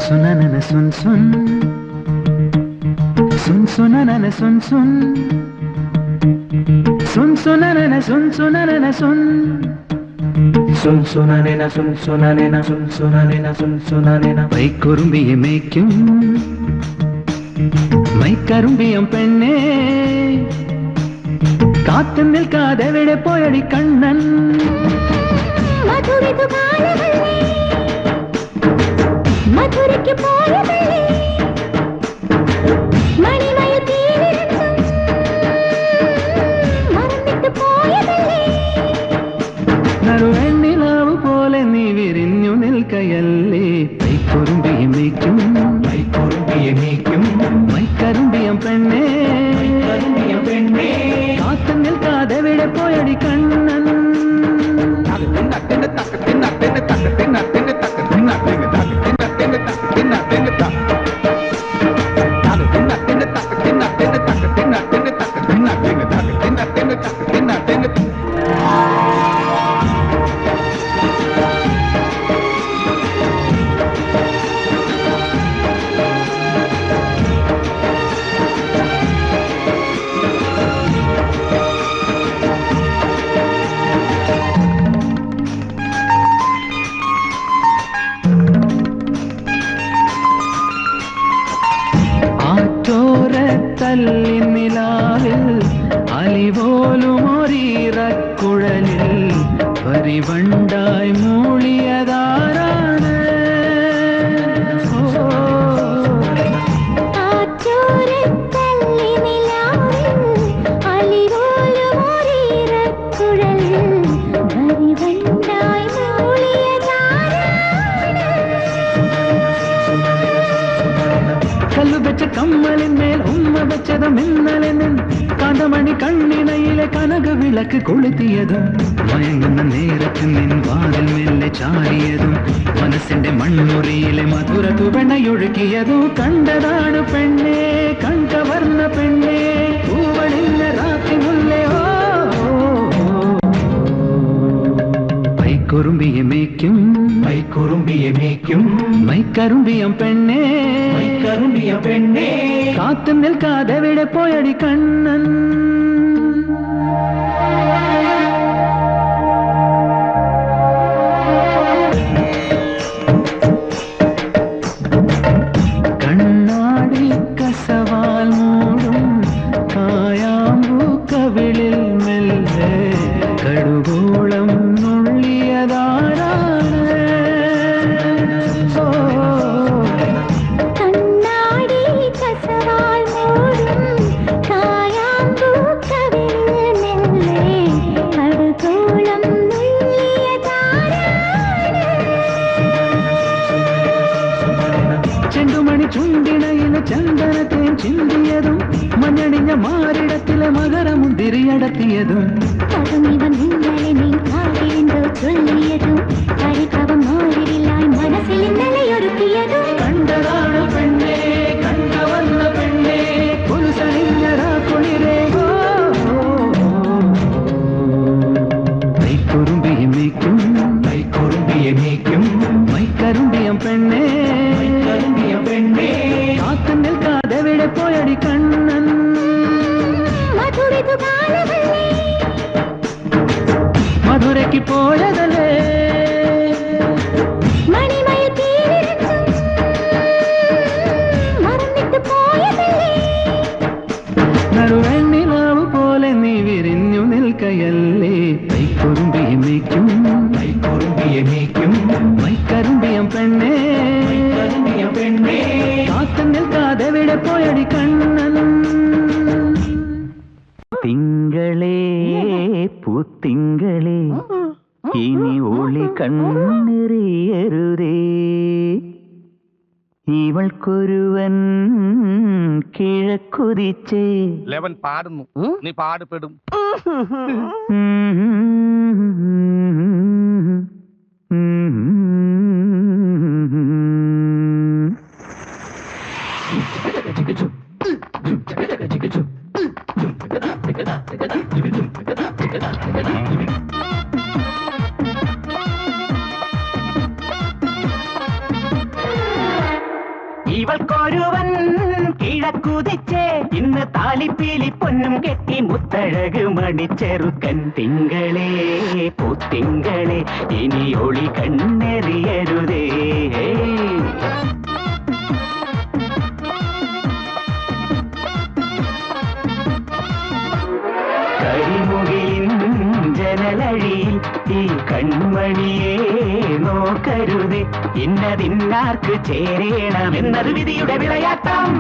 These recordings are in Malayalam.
സുനനന സുൻ സുൻ സുൻ സുനനന സുൻ സുൻ സുൻ സുനനന സുൻ സുനനന സുൻ സുൻ സുനനന സുൻ സുനനന സുൻ സുനനന സുൻ സുനനന പൈക്കുറുമ്പിയെ മേയ്ക്കും മൈക്കറുമ്പിയം പെണ്ണേ കാത്തു നിൽക്കാതെ എവിടെ പോയടി കണ്ണൻ മധുരയ്ക്ക് പോയതല്ലേ മണിമയ മറന്നിട്ട് പോയതല്ലേ നറുവെണ്ണിലാവ് പോലെ നീ വിരിഞ്ഞു നിൽക്കയല്ലേ പൈക്കുറുമ്പിയെ മേയ്ക്കും മൈക്കറുമ്പിയം പെണ്ണേ കാത്തു നിൽക്കാതെ എവിടെ പോയടി കണ്ണൻ നിലാവിൽ അലിപോലുമൊരീറക്കുഴലിൽ പരിവണ്ടായി മൂളിയതാരാണ് കല്ലുവെച്ച കമ്മലിന്മേൽ ഉമ്മ വെച്ചതും ഇന്നലെ കാന്തമണി കണ്ണിനയിലെ കനക വിളക്ക് കൊളുത്തിയതും മയങ്ങുന്ന നേരത്ത് നിൻ വാതിൽ മെല്ലെ ചാരിയതും മനസ്സിന്റെ മൺമുറിയിലെ മധുര തുവണയൊഴുകിയതും കണ്ടതാണ് പെണ്ണേ കണ്ടവർണ്ണ പെണ്ണേ പൂവണിഞ്ഞ രാത്രിമുല്ലേ പൈക്കുറുമ്പിയെ മേയ്ക്കും മൈക്കറുമ്പിയം പെണ്ണേ കാത്തു നിൽക്കാതെ എവിടെ പോയടി കണ്ണൻ കണ്ണാടി കസവാൽ മൂടും കായാമ്പൂ കവിളിൽ മെല്ലെ കടുകോളം നുള്ളിയതാരാണ് ചെണ്ടുമണി ചുണ്ടിണയിലെ ചന്ദനത്തേൻ ചിന്തിയതും മഞ്ഞണിഞ്ഞ മാറിടത്തിലെ മകരമുന്തിരിയടത്തിയതും കണ്ടതാണ് പെണ്ണേ കണ്ടവന്ന പെണ്ണേ പുലുസണിഞ്ഞരാക്കുളിരേ പൈക്കുറുമ്പിയെ മേയ്ക്കും മൈക്കറുമ്പിയം പെണ്ണേ കാത്തു നിൽക്കാതെ എവിടെ പോയടി കണ്ണൻ മധുരയ്ക്ക് പോയതല്ലേ നറുവെണ്ണിലാവ് പോലെ നീ വിരിഞ്ഞു നിൽക്കയല്ലേ പൈക്കുറുമ്പിയെ മേയ്ക്കും മൈക്കറുമ്പിയം പെണ്ണേ കാത്തു നിൽക്കാതെ എവിടെ പോയടി കണ്ണൻ തിങ്കളേ പൂത്തിങ്കളേ ഇനി ഒളി കണ്ണെറിയരുതേ ഇവൾക്കൊരുവൻ കിഴക്കുതിച്ചേ ലെവൻ പാടുന്നു നീ പാടുപെടും ഇവൾക്കൊരുവൻ കിഴക്കുതിച്ചേ ഇന്ന് താലിപ്പീലി പൊന്നും കെട്ടി മുത്തഴക് മണിച്ചെറുക്കൻ. തിങ്കളേ പൂത്തിങ്കളെ ഇനി ഒളി കണ്ണെറിയരുതേ. കരിമുകിലിൻ ജനലഴിയിൽ ഈ കൺമണിയെ നോക്കരുതേ. ഇന്നതിന്നാർക്ക് ചേരേണമെന്നത് വിധിയുടെ വിളയാട്ടം.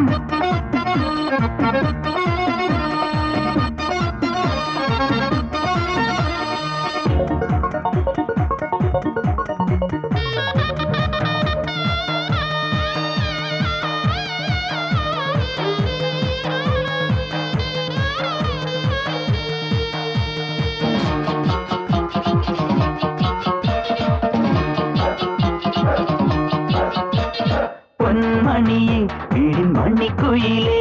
പൊന്മണിയെ മണിക്കുയിലേ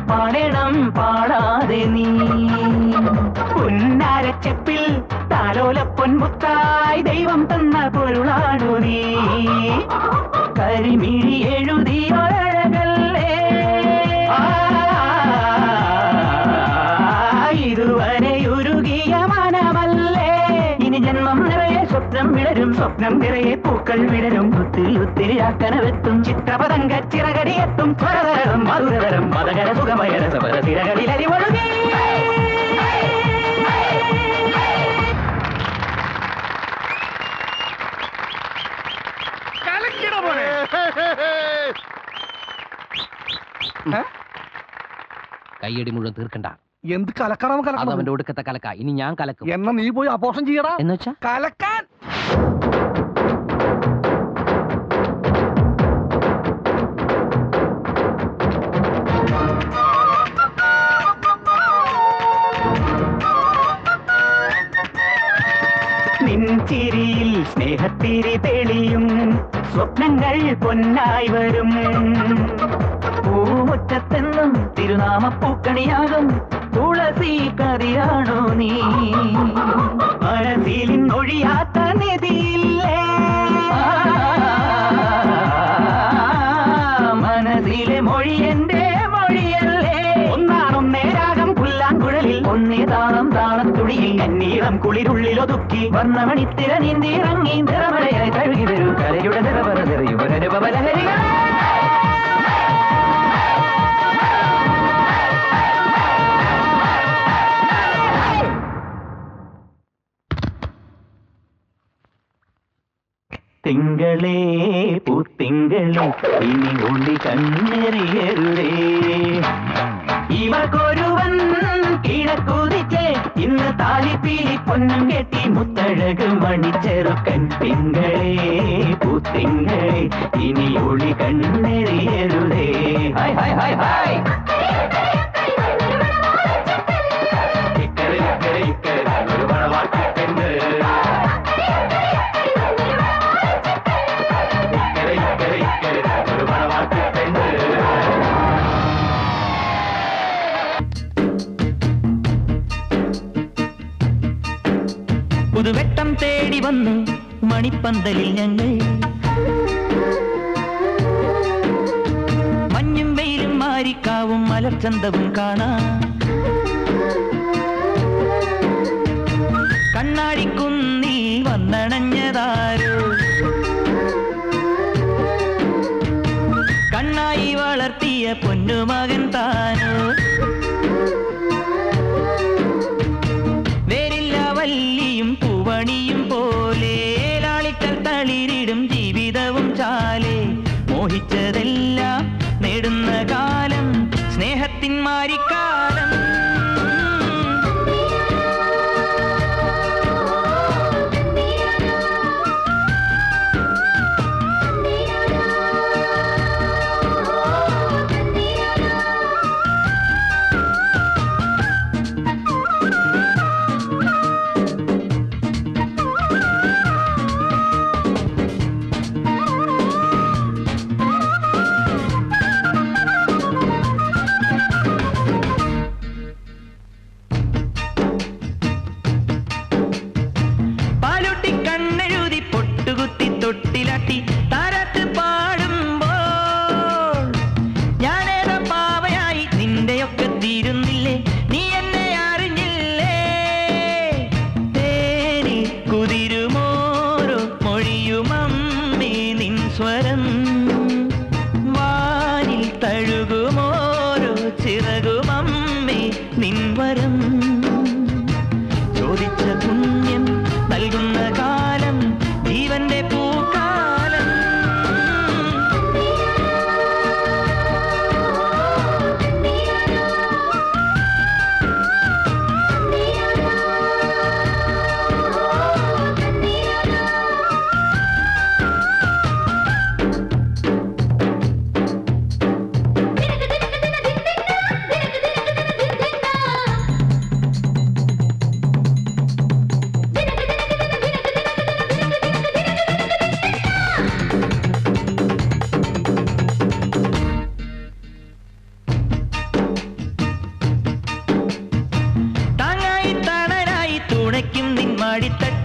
പാടണം പാടാതെ നീ. പൊന്നാരച്ചപ്പിൽ താലോല പൊന്മുത്തായി ദൈവം തന്ന പൊരുളാടു നീ. കരിമിഴി എഴുതിയൊരഴകല്ലേ ഇതുവരെ ഉരുകിയ മനമല്ലേ. ഇനി ജന്മം നിറയെ സ്വപ്നം വിടരും, സ്വപ്നം നിറയെ പൂക്കൾ വിടരും. ഒത്തിരി ഒത്തിരി ആക്കനവെത്തും ചിത്രപതങ്ക ചിറകടിയെത്തും. സ്വരതരം മധുരതരം മതകര സുഖമയ രസപര തിരകളിൽ അരിവൊഴുകി. കയ്യടി മുഴുവൻ തീർക്കണ്ട. എന്ത് കലക്കണം അത് അവന്റെ ഒടുക്കത്തെ കലക്ക. ഇനി ഞാൻ കലക്കും. എന്നാ നീ പോയി അപോഷം ചെയ്യടാ. എന്നുവെച്ചാ കലക്കാൻ. ചിരിയിൽ സ്നേഹത്തിരി തെളിയും, സ്വപ്നങ്ങൾ പൊന്നായി വരും. പൂമുറ്റത്തെന്നും തിരുനാമപ്പൂക്കണിയാകും തുളസി കതിയാണോ നീ. മനസ്സിലിൻ ഒഴിയാത്ത നിധിയില്ലേ, മനസ്സിലെ മൊഴി എന്റെ മൊഴിയല്ലേ. ഒന്നാണൊന്നേ രാഗം പുല്ലാങ്കുഴലിൽ, ഒന്നേ താളം താളത്തുടിയിൽ. കന്നീളം കുളിരുള്ളിലൊതുക്കി വർണ്ണമണിത്തിര നീന്തിയിറങ്ങി നിറമഴയായി കഴുകി വരൂ കലയുടെ നിറവറ നിറയുവനുപമലഹരികൾ. തിങ്കളേ പൂത്തിങ്കളേ ഇനി ഒളി കണ്ണെറിയരുതേ. ഇവക്കൊരുവൻ കിഴക്കുതിച്ചേ ഇന്ന് താലിപ്പീലി പൊന്നും കെട്ടി മുത്തഴക് മണിച്ചെറുക്കൻ. തിങ്കളേ പൂത്തിങ്കളേ ഇനി ഒളി കണ്ണെറിയരുതേ. Hi hi hi hi. ഇക്കരെ ഇക്കരെ ഇക്കരെ ഒരു മണവാട്ടിപ്പെണ്ണ്. ഇക്കരെ ഇക്കരെ ഇക്കരെ ഒരു മണവാട്ടിപ്പെണ്ണ്. പുതുവെട്ടം തേടി വന്നു മണിപ്പന്തലിൽ ഞങ്ങൾ. മഞ്ഞും വെയിലും മാരിക്കാവും മലർച്ചന്തവും കാണാം. കണ്ണാടിക്കുന്നിൽ വന്നണഞ്ഞതാരോ, കണ്ണായി വളർത്തിയ പൊന്നുമകൻ താനോ. വല്ലിയും പൂവണിയും പോലെ ലാളിക്കൽ തളിരിടും ജീവിതവും ചാലേ. മോഹിച്ചതെല്ലാം നേടുന്ന കാലം സ്നേഹത്തിൻ മാരിക്കാലം. സ്വരം വാനിൽ തഴുകുമോരോ ചിറകുമമ്മേ നിൻവരം ചോദിച്ച പുണ്യം നൽകുന്ന കാലം ജീവന്റെ പൂക്കാലം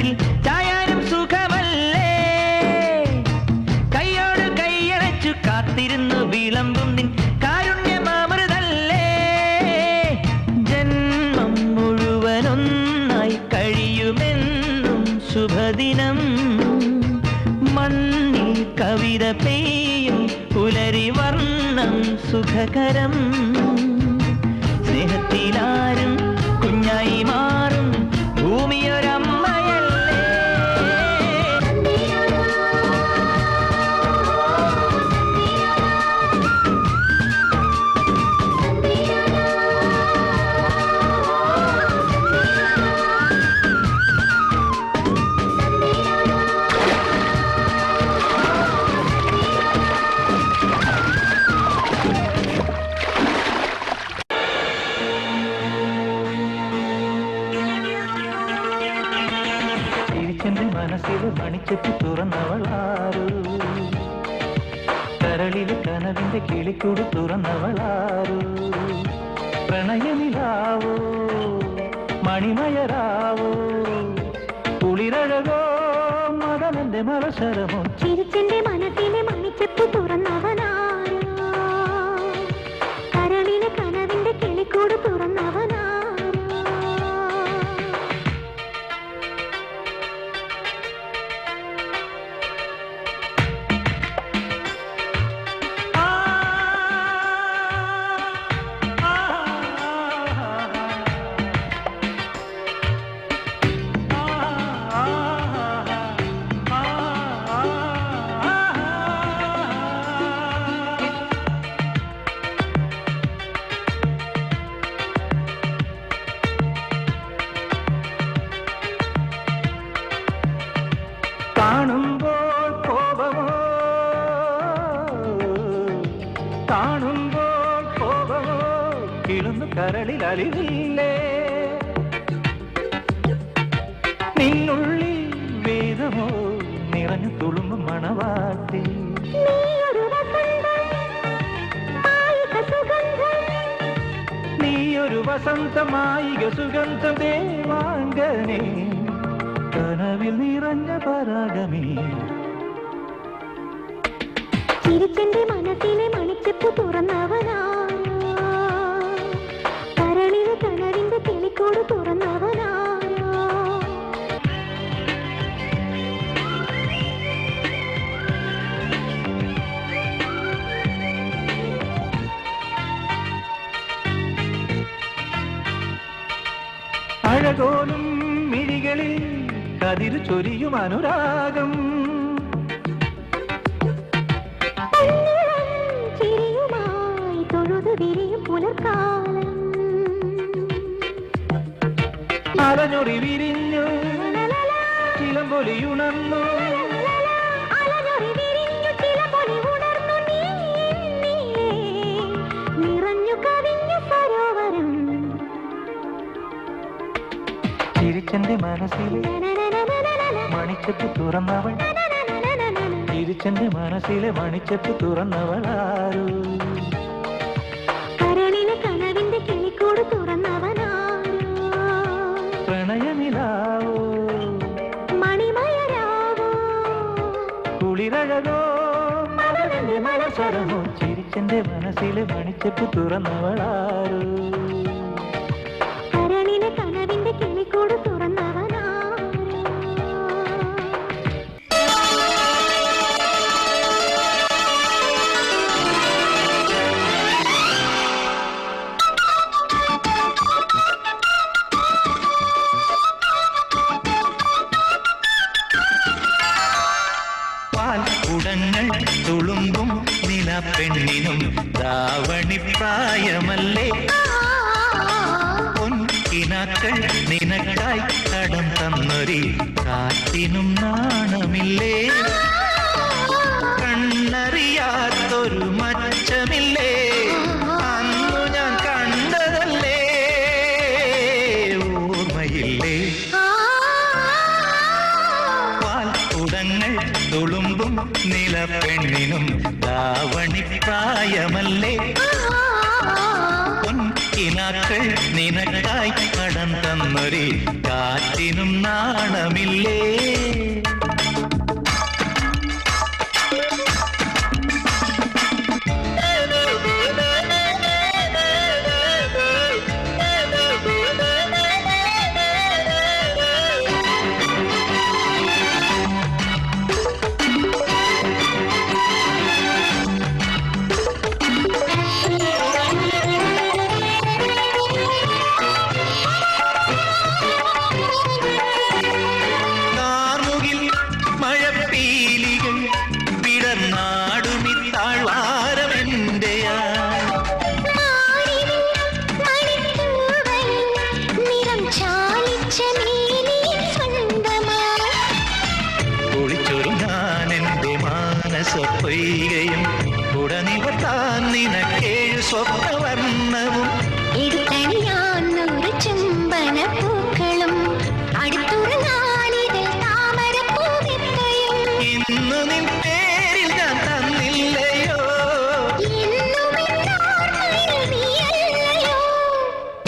ിൽ ചായാനും സുഖമല്ലേ കൈയോട് കൈയണച്ചു കാത്തിരുന്നു വിളമ്പും നിൻ കാരുണ്യമാമൃതല്ലേ ജന്മം മുഴുവനൊന്നായി കഴിയുമെന്നും ശുഭദിനം മണ്ണിൽ കവിത പെയ്യും പുലരി വർണ്ണം സുഖകരം സ്നേഹത്തിലാരും കുഞ്ഞായി മാറും ഭൂമിയൊരമ്മയല്ലേ എന്റെ മനസ്സിലെ മണിച്ചെത്തി തുറന്നവളാരോ കരളിലെ കനവിന്റെ കിളിക്കൂട് തുറന്നവളാരോ പ്രണയനിലാവോ മണിമയരാവോ കുളിരഴകോ മകനന്റെ മലശരമോ ചിരിച്ചെന്റെ മനസ്സിലെ മണിച്ചെപ്പ് തുറന്നവനാരോ കരളിലെ കനവിന്റെ കിളിക്കൂട് തുറന്നവനാരോ കാണുമ്പോൾ കോപമോ കാണുമ്പോൾ കോപമോ കിളുന്നു കരളിൽ അലിവില്ലേ നിന്നുള്ളിൽ വേദമോ നിറഞ്ഞു തുളുമ്പും മണവാട്ടി നീയൊരു വസന്തമായിക സുഗന്ധ ദേവാംഗനേ കനവിൽ നിറഞ്ഞ പരാഗമേ ചിരിച്ചെന്റെ മനസ്സിലെ മണിച്ചെപ്പ് തുറന്നവനാരോ കരളിലെ കനവിന്റെ കിളിക്കൂട് തുറന്നവനാരോ അഴകോലും മിഴികളിൽ കതിരു ചൊരിയും അനുരാഗം ചിരിയുമായി തൊഴുതു വിരിയും പുലർക്കാലം അലഞ്ഞൊറി വിരിഞ്ഞു ചിലമ്പൊലിയുണർന്നു അലഞ്ഞൊറി വിരിഞ്ഞു ചിലമ്പൊലി ഉണർന്നു നിറഞ്ഞു കവിഞ്ഞു സരോവരം ചിരിച്ചെന്റെ മനസ്സിലെ മണിച്ചെപ്പ് തുറന്നവൾ ചിരിച്ചെന്റെ മനസ്സിലെ മണിച്ചെപ്പ് തുറന്നവളാരോ കരളിലെ കനവിന്റെ കിളിക്കൂട് തുറന്നവനാരോ പ്രണയനിലാവോ മണിമയരാവോ കുളിരഴകോ മലരന്റെ മലസരമോ ചിരിച്ചെന്റെ മനസ്സിലെ മണിച്ചെപ്പ് തുറന്നവളാരോ കരളിലെ കനവിന്റെ കിളിക്കൂട് തുറന്നവനാരോ തുളുമ്പും നില പെണ്ണിനും ധാവണിപ്രായമല്ലേ പൊൻകിനാക്കൾ നിനക്കായി കടം തന്നൊരി കാറ്റിനും നാണമില്ലേ കണ്ണറിയാത്തൊരു മച്ചമില്ലേ അന്നു ഞാൻ കണ്ടതല്ലേ ഓർമ്മയില്ലേ പാൽക്കുടങ്ങൾ തുളുമ്പും നില പെണ്ണിനും ധാവണിപ്രായമല്ലേ പൊൻകിനാക്കൾ നിനക്കായി കടം തന്നൊരി കാറ്റിനും നാണമില്ലേ സ്വയ്കയും ഉടനിവത്താൻ നിനക്കേഴു സ്വപ്നവർണ്ണവും എടുത്തണിയാന്നൊരു ചുംബനപ്പൂക്കളും അടുത്തുറങ്ങാനിതിൽ താമരപ്പൂവിത്തയും ഇന്നു നിൻ പേരിൽ ഞാൻ തന്നില്ലയോ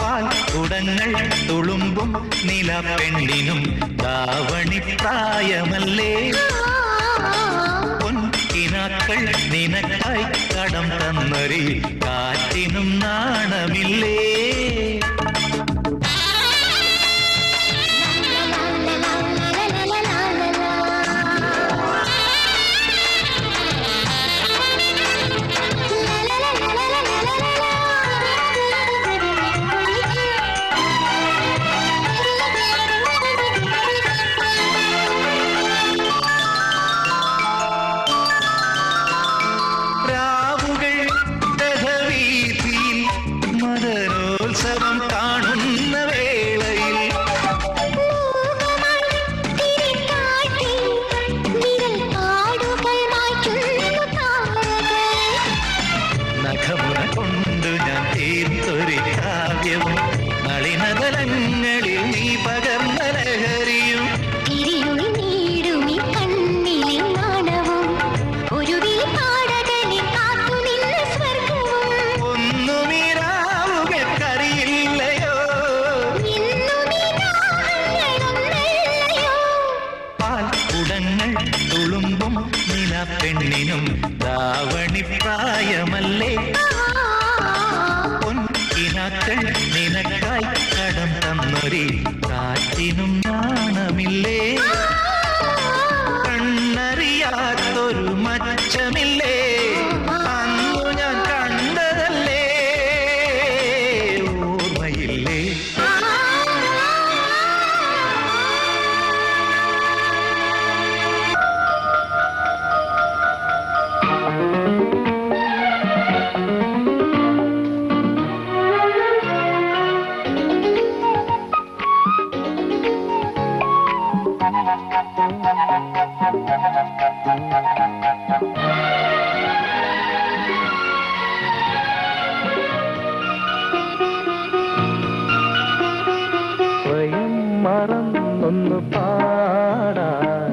പാൽക്കുടങ്ങൾ തുളുമ്പും നില പെണ്ണിനും ധാവണിപ്രായമല്ലേ പൊൻകിനാക്കൾ നിനക്കായി കടം തന്നൊരി കാറ്റിനും നാണമില്ലേ മദനോത്സവം കാണുന്ന വേളയിൽ നഖമുന കൊണ്ടു ഞാൻ തീർത്തൊരു കാവ്യവും നളിനതലങ്ങളിൽ നീ പകർന്ന ലഹരിയും തുളുമ്പും നില പെണ്ണിനും ധാവണിപ്രായമല്ലേ പൊൻകിനാക്കൾ നിനക്കായി കടം തന്നൊരി കാറ്റിനും നാണമില്ലേ കണ്ണറിയാത്തൊരു മച്ചമില്ലേ അന്നു ഞാൻ കണ്ടതല്ലേ ഓർമ്മയില്ലേ സ്വയം മറന്നൊന്നു പാടാൻ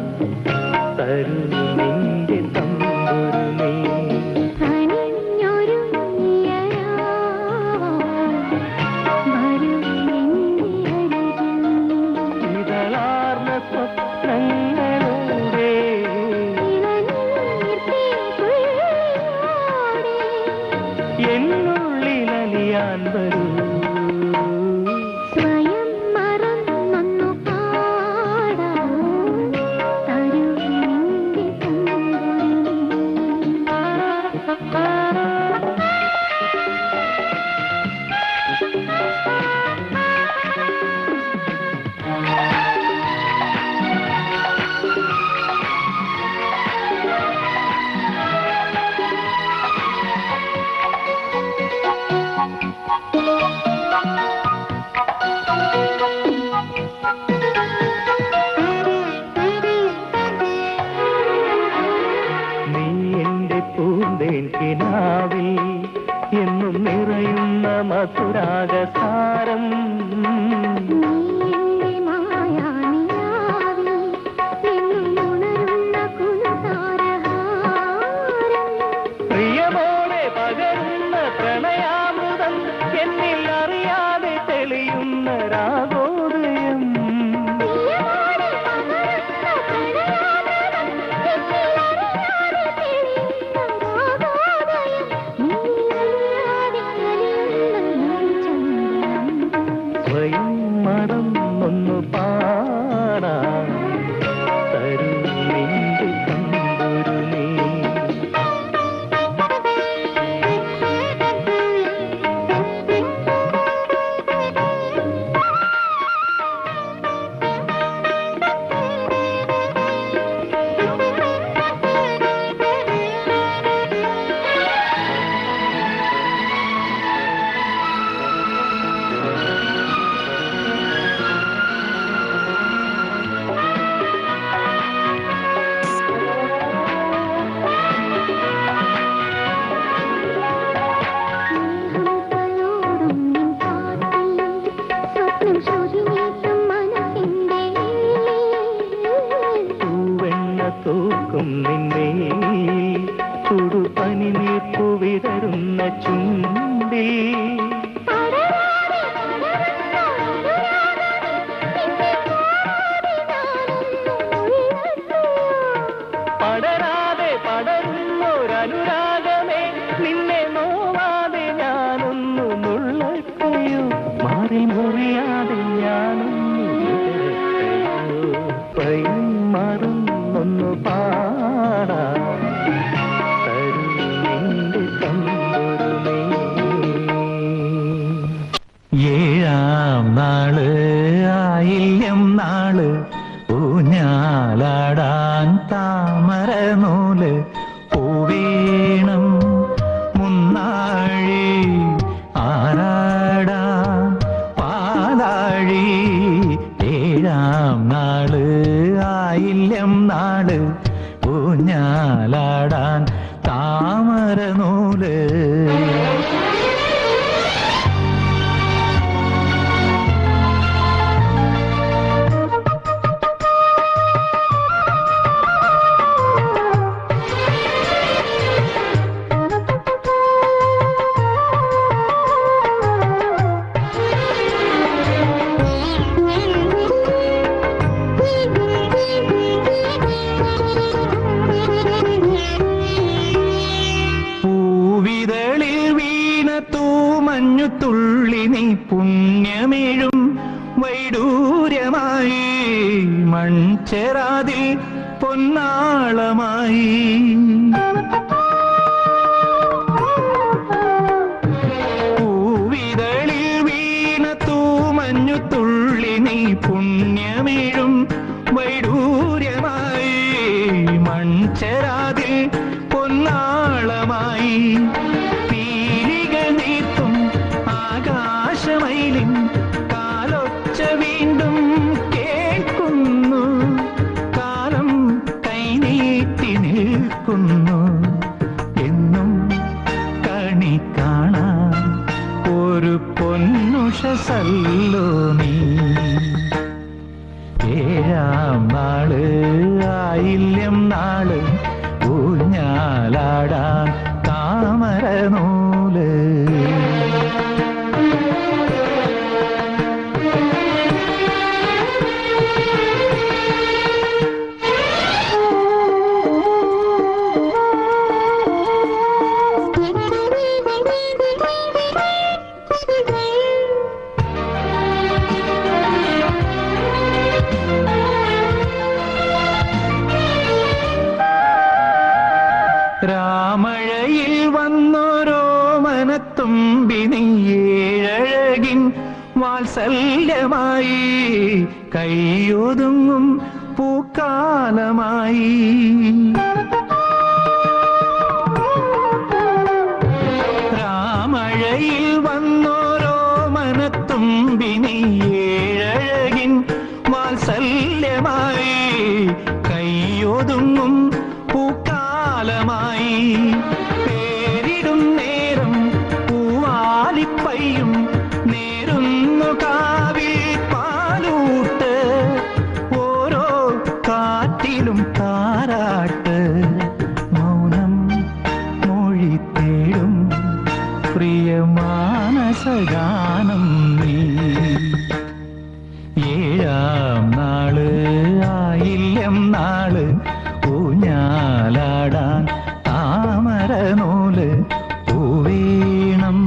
തരൂ നിന്റെ തമ്പുരു നീ ഇതളാർന്ന സ്വപ്നങ്ങളുടെ എന്നുള്ളിലലിയാൻ വരൂ പൂന്തേൻ കിനാവിൽ എന്നും നിറയുന്ന മധുരാഗസാരം പ്രിയമോടെ പകരുന്ന പ്രണയാമൃതം എന്നിൽ അറിയാതെ തെളിയുന്ന രാഗോദയം സ്വയം മറന്നൊന്നു പാടാൻ തരൂ നിന്റെ തമ്പുരു നീ തൂക്കും നിന്നെ ചുടുപനി നീർപ്പു വിടരുന്ന ചുണ്ടിൽ പടരാതെ പടരുന്നൊരനുരാഗമേ നിന്നെ നോവാതെ ഞാനൊന്നു നുള്ളട്ടെയോ മാറി മുറിയാതെ ഞാനൊന്നു സ്വയം മറന്നൊന്നു പാടാ തരൂ നിന്റെ തമ്പുരു നീ ഏഴാം നാള് ആയില്യം നാള് ഊഞ്ഞാലാടാൻ താമര നൂല് പൂവേണം മുന്നാഴി ആരാടാൻ പാലാഴി ഏഴാം നാള് ആയില്യം നാള് ഊഞ്ഞാലാടാൻ താമര നൂല് പൂവിതളിൽ വീണ തൂമഞ്ഞുതുള്ളി നീ പുണ്യമേഴും വൈഡൂര്യമായി മൺചെറാതിൽ പൊന്നാളമായി പൂവിതളിൽ വീണ തൂമഞ്ഞുതുള്ളി നീ പുണ്യമേഴും വൈഡൂര്യമായി മൺചെറാതിൽ പൊന്നാളമായി പീലികൾ നീർത്തും ആകാശമയിലിൻ കാലൊച്ച വീണ്ടും കേൾക്കുന്നു കാലം കൈനീട്ടി നിൽക്കുന്നു എന്നും കണി കാണാൻ ഒരു പൊന്നുഷസല്ലോ നീ ഏഴാം നാള് ആയില്യം നാള് ഊഞ്ഞാലാടാൻ താമര നൂല് രാമഴയിൽ വന്നോരോ മനത്തുമ്പി നീഴഴകിൻ വാത്സല്യമായി കൈയൊതുങ്ങും പൂക്കാലമായി രാമഴയിൽ വന്നോരോ മനത്തുമ്പി നീഴഴകിൻ വാത്സല്യമായി കൈയൊതുങ്ങും പൂക്കാലമായി താമരനൂല് പൂവേണം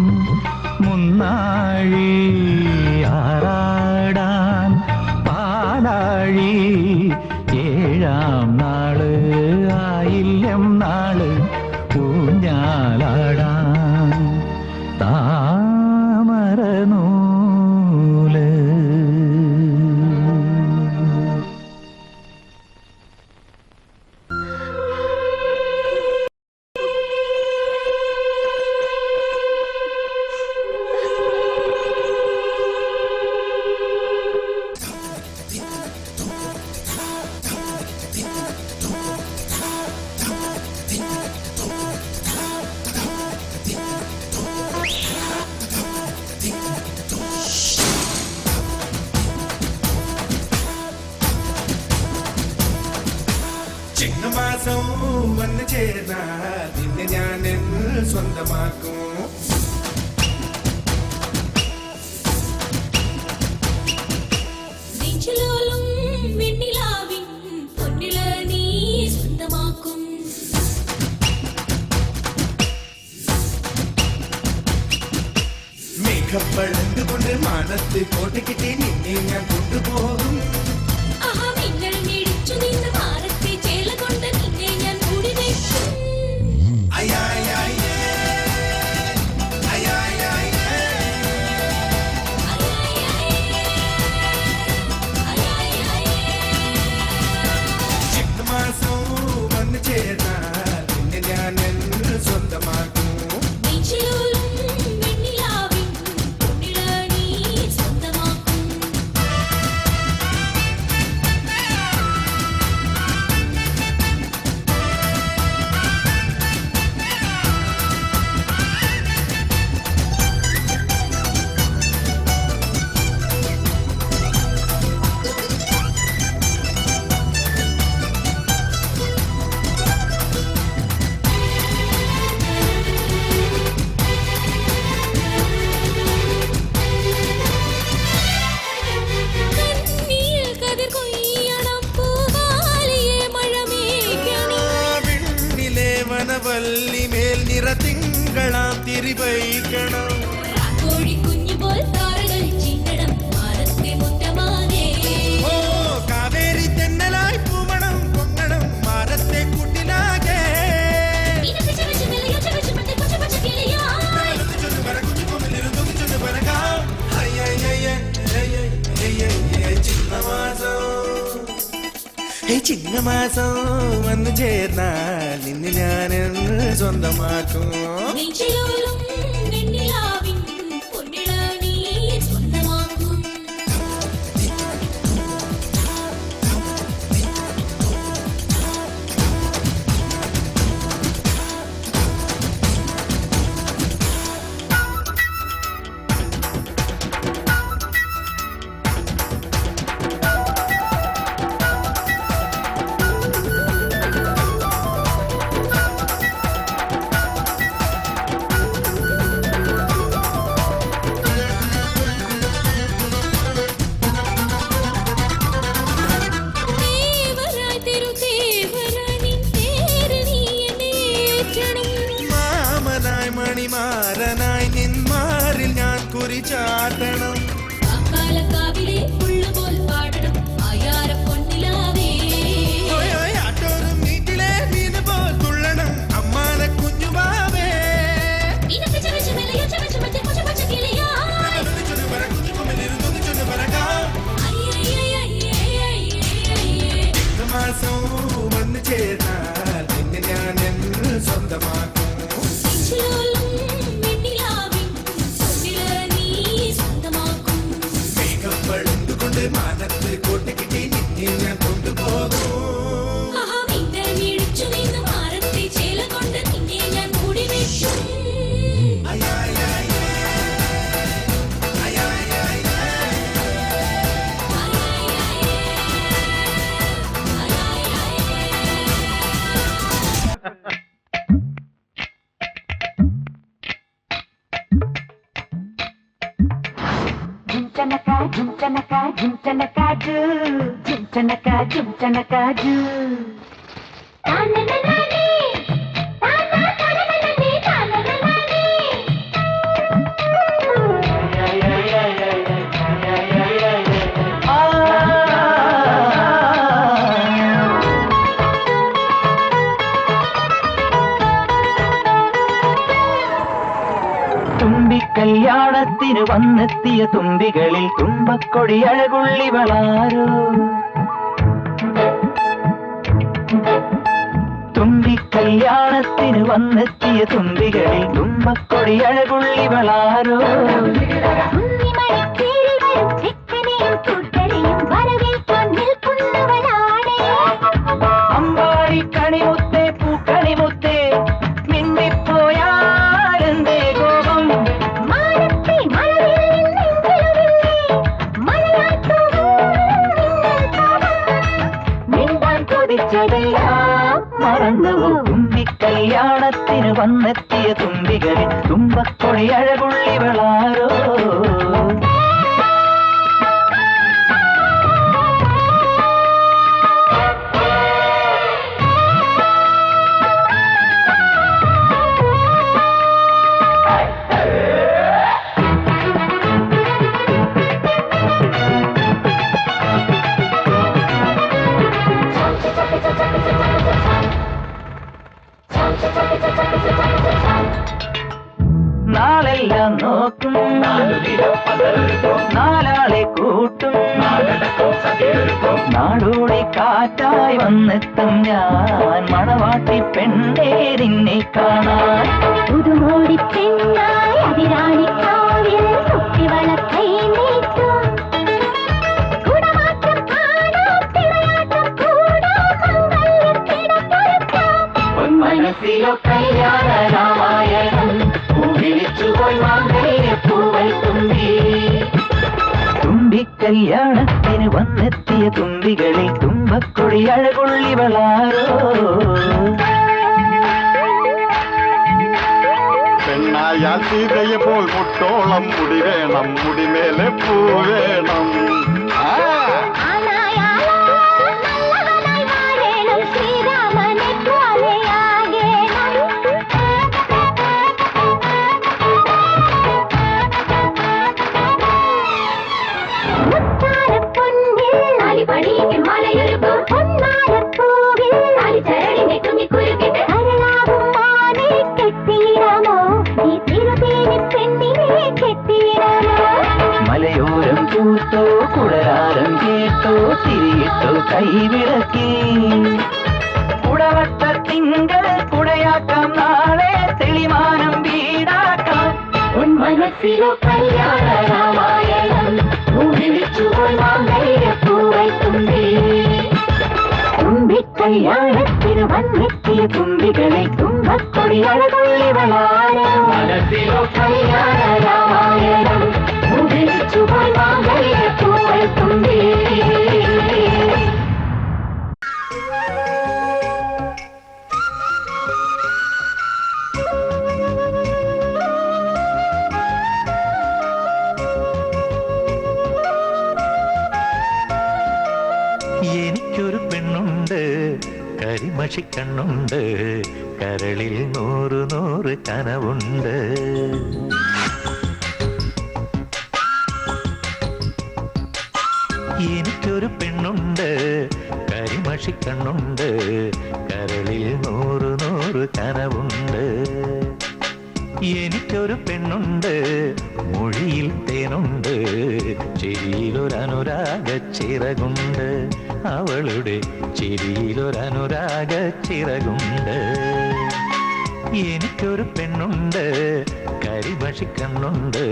മുന്നാഴി ആറാടാൻ പാലാഴി ഏഴാം നാള് ആയില്യം നാള് ഊഞ്ഞാലാടാൻ താമരനൂല്. ചിങ്ങമാസം വന്നു ചേർന്നാൽ നിന്നെ ഞാൻ സ്വന്തമാക്കും. നെഞ്ചിലോലും വെണ്ണിലാവിൻ പൊന്നില നീ സ്വന്തമാക്കും. മേഘപ്പഴന്തുകൊണ്ട് മാനത്ത് കോട്ടയ്ക്കിട്ടേ നിന്നെ ഞാൻ കൊണ്ടുപോകും. ആഹാ മിന്നൽ മിടിച്ചു നിന്ന് മാറത്തെ ചേല കൊണ്ട് നിന്നെ ഞാൻ മൂടി വെക്കും. അയ്യായ്യായ്യേ, അയ്യായ്യായ്യേ. ചിങ്ങമാസം വന്നു ചേർന്നാൽ നിന്നെ ഞാൻ സ്വന്തമാക്കും. നെഞ്ചിലോലും വെണ്ണിലാവിൻ പൊന്നില നീ സ്വന്തമാക്കും. കണ്ണിൽ കതിർ കൊയ്യണം പൂവാലിയെ മഴമേഘണി. വിണ്ണിലെ വനവല്ലി മേൽ നിറതിങ്കളാം തിരിവയ്ക്കണം. കോഴി കുഞ്ഞു പോൽ താരകൾ ചിന്നണം മാനത്തെ മുറ്റമാകെ. ഓ കാവേരി തെന്നലായി പൂവണം പൊങ്ങണം മാരത്തെ കുട്ടിലാകെ. നിനക്ക് ചവച്ച് നിലയോ ചവച്ച് മറ്റേ കൊച്ചു കൊച്ചു കിളിയോ. ചൊന്ന് പറ കുഞ്ഞു കൊമ്പിലിരുന്നു ചൊന്ന് പറക്കാം. അയ്യയ്യയ്യേ, അയ്യയ്യയ്യേ, ചിങ്ങമാസം. ചിങ്ങമാസം വന്നു ചേർന്നാൽ നിന്നെ ഞാൻ സ്വന്തമാക്കും. നെഞ്ചിലോലും വെണ്ണിലാവിൻ പൊന്നില നീ സ്വന്തമാക്കും. ദേവരായ തിരുദേവരായ നിൻ പേര് നീ എന്നെ ഏറ്റണം. മാമനായി മണിമാരനായി നിന്മാരിൽ ഞാൻ കുറിച്ചാട്ടണം. കാക്കാലക്കാവിലെ പുള്ളുപോൽ പാടണം ആയാര പൊന്നിലാവേ. ഓയ് ഓയ് ആട്ടോറും നീട്ടിലെ മീന് പോൽ തുള്ളണം അമ്മാനെ കുഞ്ഞുമാവേ. നിനക്ക് ചവച്ച് നിലയോ ചവച്ച് മറ്റേ കൊച്ചു കൊച്ചു കിളിയോ. ചൊന്ന് പറ കുഞ്ഞു കൊമ്പിലിരുന്നു ചൊന്ന് പറക്കാം. ചിങ്ങമാസം വന്നു ചേർന്നാൽ നിന്നെ ഞാൻ സ്വന്തമാക്കും. നെഞ്ചിലോലും വെണ്ണിലാവിൻ പൊന്നില നീ സ്വന്തമാക്കും. മേഘപ്പഴുന്തുകൊണ്ട് മാനത്ത് കോട്ടയ്ക്കിട്ടേ നിന്നെ ഞാൻ കൊണ്ടുപോകും. ആഹാ മിന്നൽ മിടിച്ചു നിന്ന് മാറത്തെ ചേല കൊണ്ട് നിന്നെ ഞാൻ മൂടി വെക്കും. അയ്യായ്യായ്യേ, അയ്യായ്യായ്യേ. జించనక జించనక జించనకాజు జించనక జించనకాజు తానననాని తానా తరగ തുമ്പിക്കല്യാണത്തിന് വന്നെത്തിയ തുമ്പികളിൽ തുമ്പക്കൊടി അഴകുള്ളിവളാരോ തുമ്പിക്കല്യാണത്തിന് വന്നെത്തിയ തുമ്പികളിൽ തുമ്പക്കൊടി അഴകുള്ളിവളാരോ അമ്പാടി കണിമുത്തേ പൂക്കണിമുത്തേ മിണ്ടിപ്പോയാലെന്തേ കോപം മിണ്ടാൻ കൊതിച്ചതെല്ലാം മറന്നുവോ തുമ്പിക്കല്യാണത്തിന് വന്നെത്തിയ തുമ്പികളിൽ തുമ്പക്കൊടി അഴകുള്ളിവളാരോ നാളെല്ലാം നോക്കും നാലാളെ കൂട്ടും നാടോടി കാറ്റായി വന്നെത്തും ഞാൻ മണവാട്ടി പെണ്ണേ നിന്നെ കാണാൻ പുതുമോടി പെണ്ണായി അതിരാണിക്കാവിൽ കുട്ടിവളക്കൈ നീട്ടും കുടമാറ്റം കാണാം തിരയാട്ടം കൂടാം മംഗല്യത്തിടപ്പൊരുക്കാം മനസ്സിലോ കല്യാണ രാമായണം വിളിച്ചുപോയി മാംഗല്യപ്പൂവൽ തുമ്പി തുമ്പിക്കല്യാണത്തിന് വന്നെത്തിയ തുമ്പികളിൽ തുമ്പക്കൊടി അഴകുള്ളിവളാരോ പെണ്ണായാൽ സീതയെ പോൽ മുട്ടോളം മുടി വേണം മുടിമേലെ പൂ വേണം നല്ലവനായി വാഴേണം ശ്രീരാമനെ പോലെയാകേണം മലയൊരുക്കും പൊന്മാലപ്പൂവിൽ ചരടിനെ തുമ്മിക്കുരുക്കിട്ട് അരളാവും മാനെ കെട്ടിയിടാമോ ഈ തിരുതേനി പെണ്ണിനെ കെട്ടിയിടാമോ മലയോരം പൂത്തോ കുടരാരം കേട്ടോ തിരിയിട്ടോ കൈവിളക്കി കുടവട്ട തിങ്കൾ കുടയാക്കാം നാളെ തെളിമാനം വീടാക്കാം മനസ്സിലോ കല്യാണ രാമായണം വിളിച്ചുപോയി മാംഗല്യപ്പൂവൽ തുമ്പി തുമ്പിക്കല്യാണത്തിന് വന്നെത്തിയ തുമ്പികളെ തുമ്പക്കൊടി അഴകുള്ളിവളാരോ മനസ്സിലോ കല്യാണ രാമായണം വിളിച്ചുപോയി മാംഗല്യപ്പൂവൽ തുമ്പി എനിക്കൊരു പെണ്ണുണ്ട് കരിമഷിക്കണ്ണുണ്ട് കരളിൽ 100 കനവുണ്ട് എനിക്കൊരു പെണ്ണുണ്ട് കരിമഷിക്കണ്ണുണ്ട് കരളിൽ 100 കനവുണ്ട് എനിക്കൊരു പെണ്ണുണ്ട് മൊഴിയിൽ തേനുണ്ട് ചിരിയിലൊരനുരാഗ ചിറകുണ്ട് അവളുടെ ചിരിയിലൊരനുരാഗ ചിറകുണ്ട് എനിക്കൊരു പെണ്ണുണ്ട് കരിമഷിക്കണ്ണുണ്ട്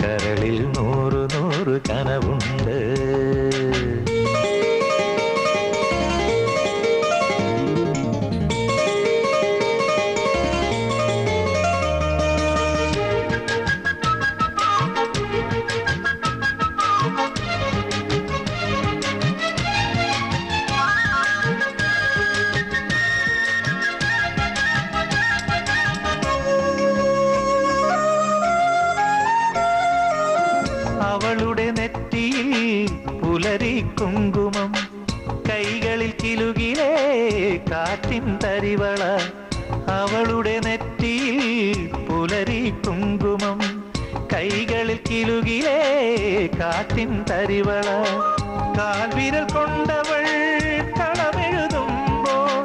കരളിൽ 100 കനവുണ്ട് അവളുടെ നെറ്റിയിൽ പുലരി കുങ്കുമം കൈകളിൽ കിലുകിലേ കാറ്റിൻ തരിവള അവളുടെ നെറ്റിയിൽ പുലരി കുങ്കുമം കൈകളിൽ കിലുകിലേ കാറ്റിൻ തരിവള കാൽവിരൽ കൊണ്ടവൾ കളമെഴുതുമ്പോൾ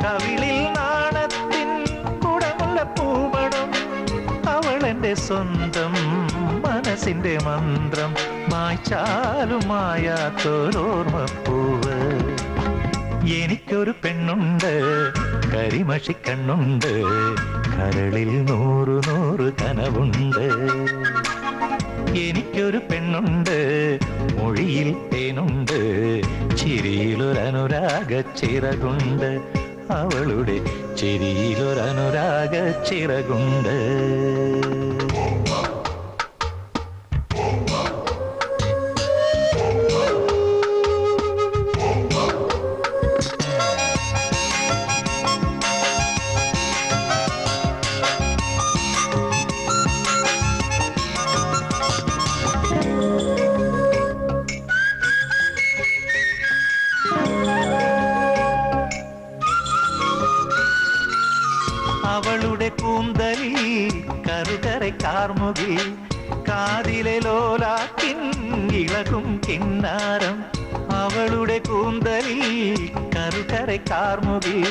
കവിളിൽ നാണത്തിൻ കുടമുള്ള പൂമണം അവളെന്റെ അവളുടെ സ്വന്തം മനസ്സിന്റെ മന്ത്രം മായ്ച്ചാലും മായാത്തോരോർമ്മപ്പൂവ്. എനിക്കൊരു പെണ്ണുണ്ട്, കരിമഷിക്കണ്ണുണ്ട്, കരളിൽ 100 കനവുണ്ട്. എനിക്കൊരു പെണ്ണുണ്ട്, മൊഴിയിൽ തേനുണ്ട്, ചിരിയിലൊരനുരാഗ ചിറകുണ്ട്. അവളുടെ ചിരിയിലൊരനുരാഗ ചിറകുണ്ട്. അവളുടെ കൂന്തലിൽ കറുകரை കാർമുകിൽ, കാതിലെ ലോലാക്കിൻ ഇളകും കിന്നാരം. അവളുടെ കൂന്തലിൽ കറുകரை കാർമുകിൽ,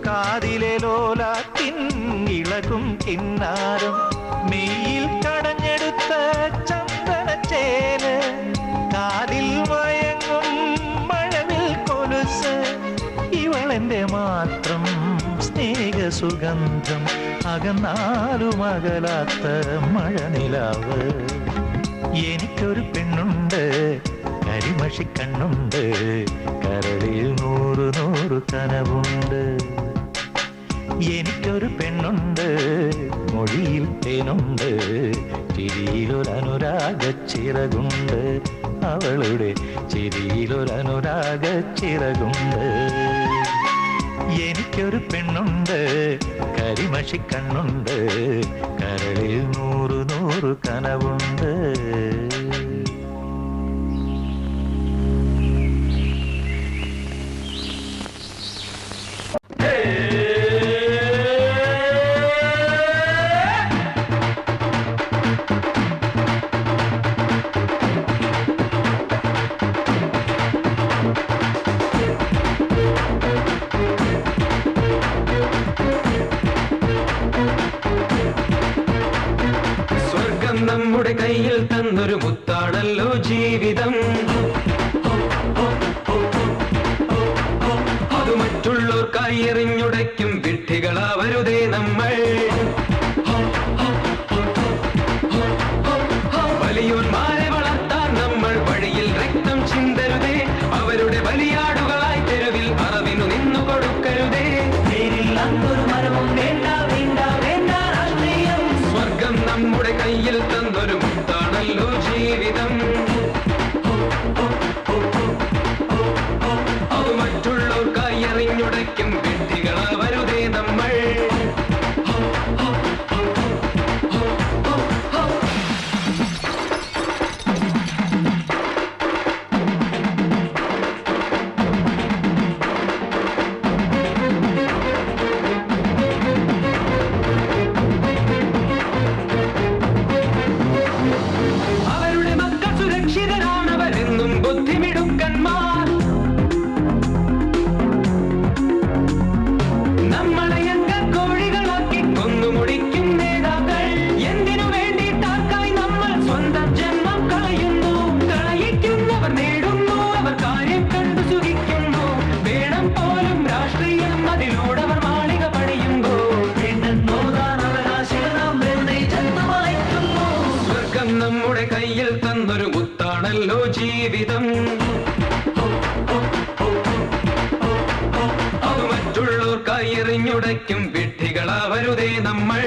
കാതിലെ ലോലാക്കിൻ ഇളകും കിന്നാരം. മെയ്യിൽ കടഞ്ഞെടുത്ത ചന്ദനച്ചേല്, കാതിൽ മയങ്ങും മഴവിൽ കൊലുസ്. ഇവളെന്റെ മാത്രം സ്നേഹസുഗന്ധം, അകന്നാലും അകലാത്ത മഴനിലാവ്. എനിക്കൊരു പെണ്ണുണ്ട്, കരിമഷിക്കണ്ണുണ്ട്, കരളിൽ 100 കനവുണ്ട്. എനിക്കൊരു പെണ്ണുണ്ട്, മൊഴിയിൽ തേനുണ്ട്, ചിരിയിലൊരനുരാഗ ചിറകുണ്ട്. അവളുടെ ചിരിയിലൊരനുരാഗ ചിറകുണ്ട്. എനിക്കൊരു പെണ്ണുണ്ട്, കരിമഷിക്കണ്ണുണ്ട്, കരളിൽ 100 കനവുണ്ട്. നമ്മുടെ കയ്യിൽ തന്നൊരു മുത്താണല്ലോ ജീവിതം. അത് മറ്റുള്ളവർക്കായി എറിഞ്ഞുടയ്ക്കും വിഡ്ഢികളാവരുതേ നമ്മൾ. വലിയോന്മാരെ വളർത്താൻ നമ്മൾ വഴിയിൽ രക്തം ചിന്തരുതേ. അവരുടെ ബലിയാടുകളായി തെരുവിൽ അറവിനു നിന്നു കൊടുക്കരുതേ. ഒരു മരവും വേണ്ട വേണ്ട വേണ്ട രാഷ്ട്രീയം. സ്വർഗം നമ്മുടെ കയ്യിൽ തന്നൊരു മുത്താണല്ലോ ജീവിതം. അത് മറ്റുള്ളവർക്കായി എറിഞ്ഞുടയ്ക്കും വിഡ്ഢികളാവരുതേ നമ്മൾ. നമ്മുടെ കയ്യിൽ തന്നൊരു മുത്താണല്ലോ ജീവിതം. അത് മറ്റുള്ളവർക്കായി എറിഞ്ഞുടയ്ക്കും വിഡ്ഢികളാവരുതേ നമ്മൾ.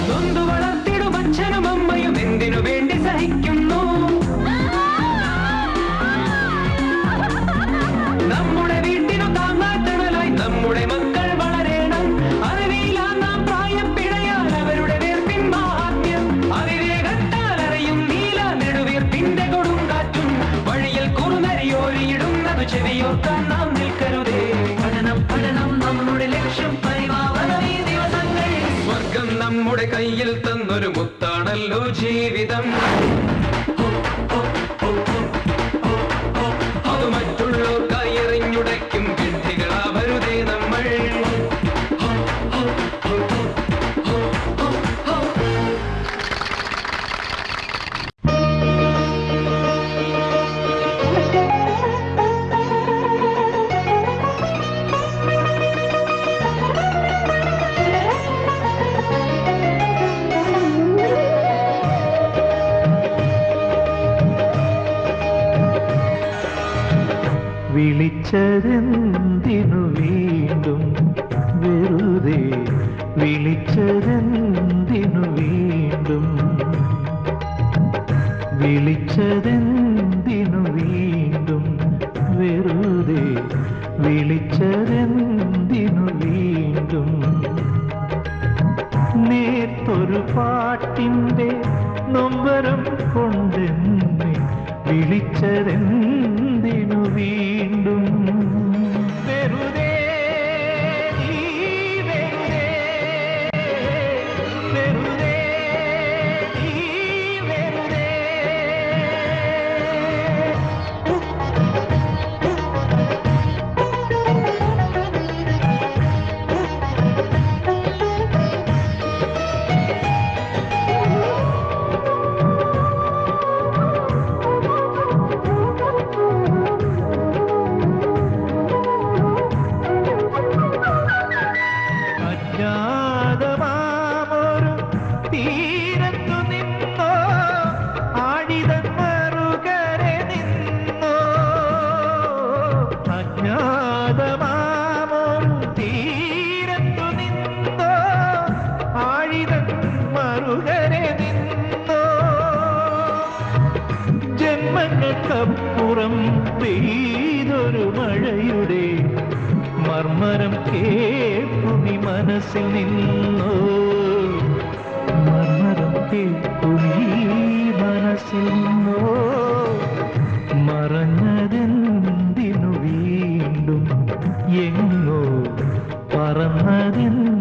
നൊന്തു വളർത്തിടും പൂത്താണല്ലോ ജീവിതം അത് മറ്റുള്ളവർക്കായി എറിഞ്ഞുടയ്ക്കും വിഡ്ഢികളാവരുതേ നമ്മൾ വിളിച്ചതെന്തിനു വീണ്ടും വെറുതെ വിളിച്ചതെന്തിനു വീണ്ടും വിളിച്ചതെന്തിനു വീണ്ടും വെറുതെ വിളിച്ചതെന്തിനു വീണ്ടും നേർത്തൊരു പാട്ടിൻ്റെ നൊമ്പരം കൊണ്ടെന്നെ വിളിച്ചതെന്തിനു വീണ്ടും വെറുതെ നീ വെറുതെ വെറുതെ നീ വെറുതെ അജ്ഞാതമാമൊരു തീരത്തു നിന്നോ ആഴിതൻ മറുകരെ നിന്നോ അജ്ഞാതമാമൊരു തീരത്തു നിന്നോ ആഴിതൻ മറുകരെ നിന്നോ ജന്മങ്ങൾക്കപ്പുറം പെയ്തൊരു മഴയുടെ മർമരം കേൾക്കുമി മനസ്സിൽ നിന്നോ മർമരം കേൾക്കുമി മനസ്സിൽ നിന്നോ മറഞ്ഞതെന്തിനു വീണ്ടും എങ്ങോ പറന്നതെന്തിനു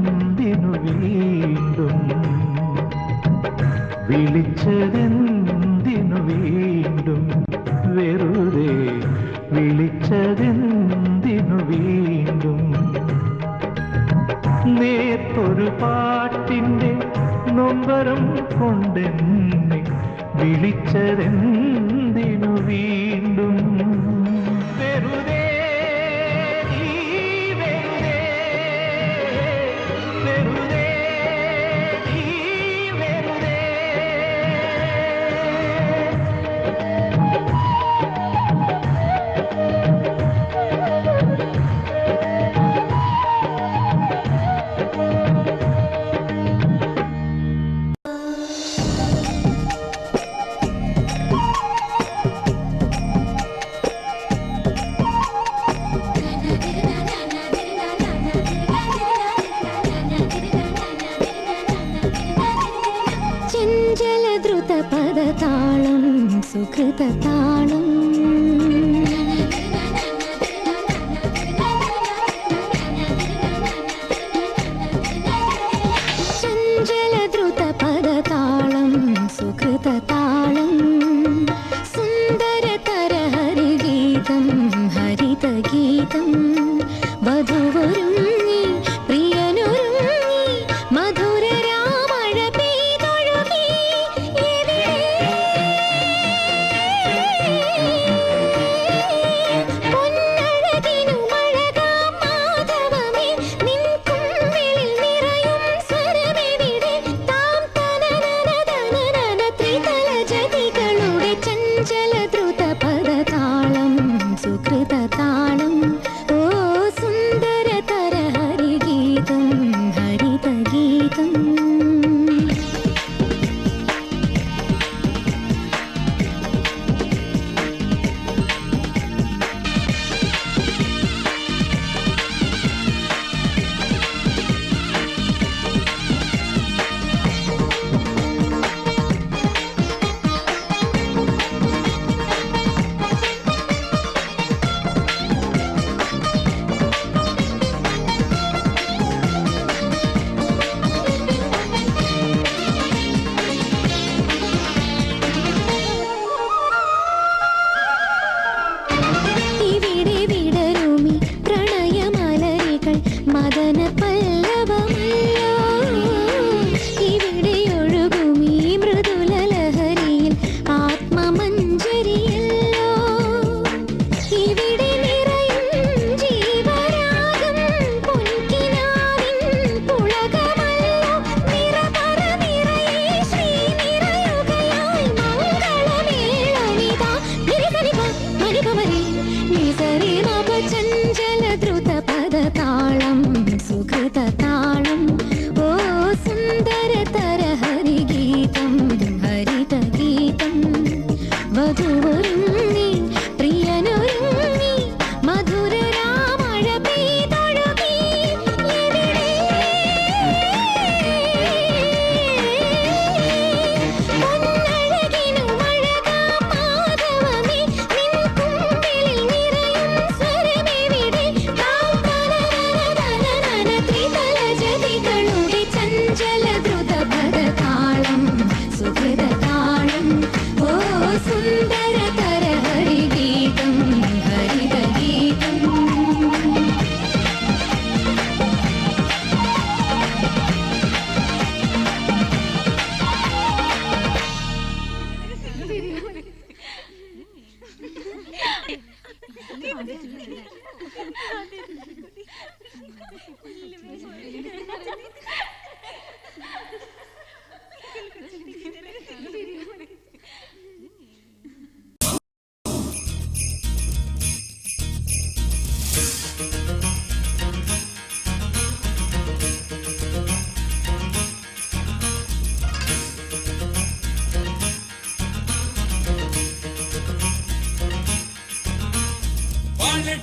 വീണ്ടും വിളിച്ചതെന്തിനു വീണ്ടും വെറുതെ വിളിച്ചതെന്തിനു വീണ്ടും നേർത്തൊരു പാട്ടിൻ്റെ നൊമ്പരം കൊണ്ടെന്നെ വിളിച്ചതെന്തിനു വീണ്ടും വെറുതെ നീ വെറുതെ വെറുതെ നീ വെറുതെ ചഞ്ചലദ്രുതപദതാളം സുകൃതതാളം ചഞ്ചലദ്രുതപദതാളം സുകൃതതാളം സുന്ദരതരഹരിഗീതം ഹരിതഗീതം വധുവൊരുങ്ങി പ്രിയനൊരുങ്ങി മധുരരാമഴ പെയ്തൊഴുകി എവിടെ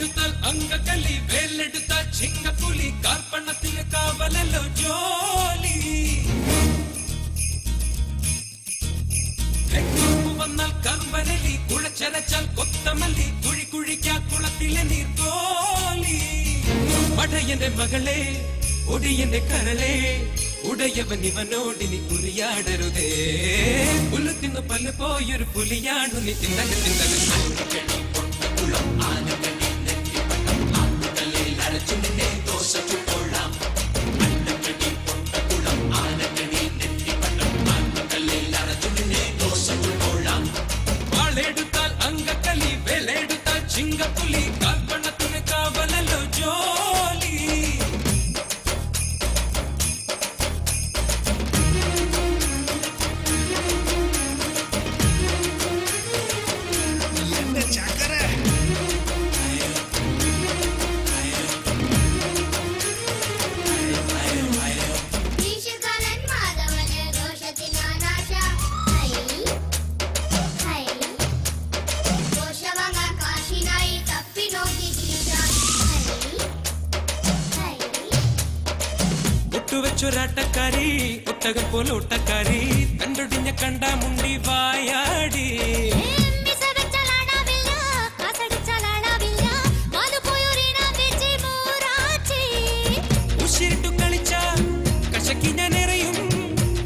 വാളെടുത്താൽ അങ്കക്കല്ലി വേലെടുത്താൽ ചിങ്ങപ്പുലി കാർപ്പണത്തിന് കാവലല്ലോ ജോലി വന്നാൽ കമ്പനലി കുളച്ചരച്ചാൽ കൊത്തമല്ലി കുഴി കുഴിക്കാ കുളത്തിലെ നീർക്കോലി പടയന്റെ മകളെ ഒടിയന്റെ കരളെ ഉടയവൻ ഇവനോടിനി കുറിയാടരുതേ പുല്ല് തിന്നു പല്ല് പോയൊരു പുലിയാണു നീ തിന്നക വാളെടുത്താൽ അങ്കക്കലി വേലെടുത്താൽ ചിങ്ങപ്പുലി കാൽപ്പണത്തിന് കാവലല്ലോ ജോലി എന്റെ ചക്കര ഈശുകാലൻ മാധവന് ദോഷത്തിനാനാശ ദോഷവങ്ങ കാശിനായി തപ്പി നോക്കി ഒട്ടുവെച്ചൊരാട്ടക്കാരി ഒട്ടകം പോലെ ഒട്ടക്കാരി കണ്ടൊടിഞ്ഞ കണ്ട മുണ്ടി വായാടി ഉശിരിട്ടു കളിച്ച കശക്കി ഞാൻ എറിയും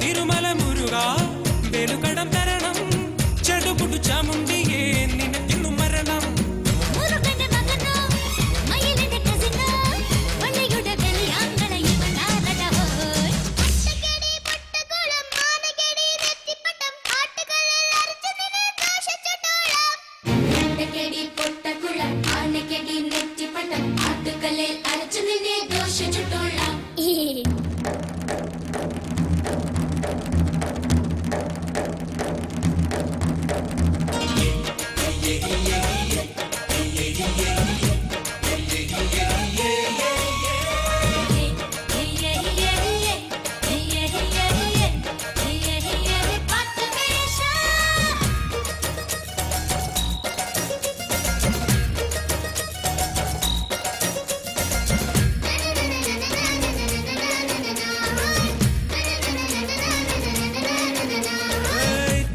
തിരുമല മുരുക വേലുകടം തരണം ചെടുപുടു ചാമുണ്ടിയേ നിനക്കിന്നു മരണം പൊട്ടക്കുളം ആനക്കെടി നെറ്റിപ്പട്ടം ആട്ടുകല്ലിൽ അരച്ചു നിന്നെ ദോശ ചുട്ടോളാം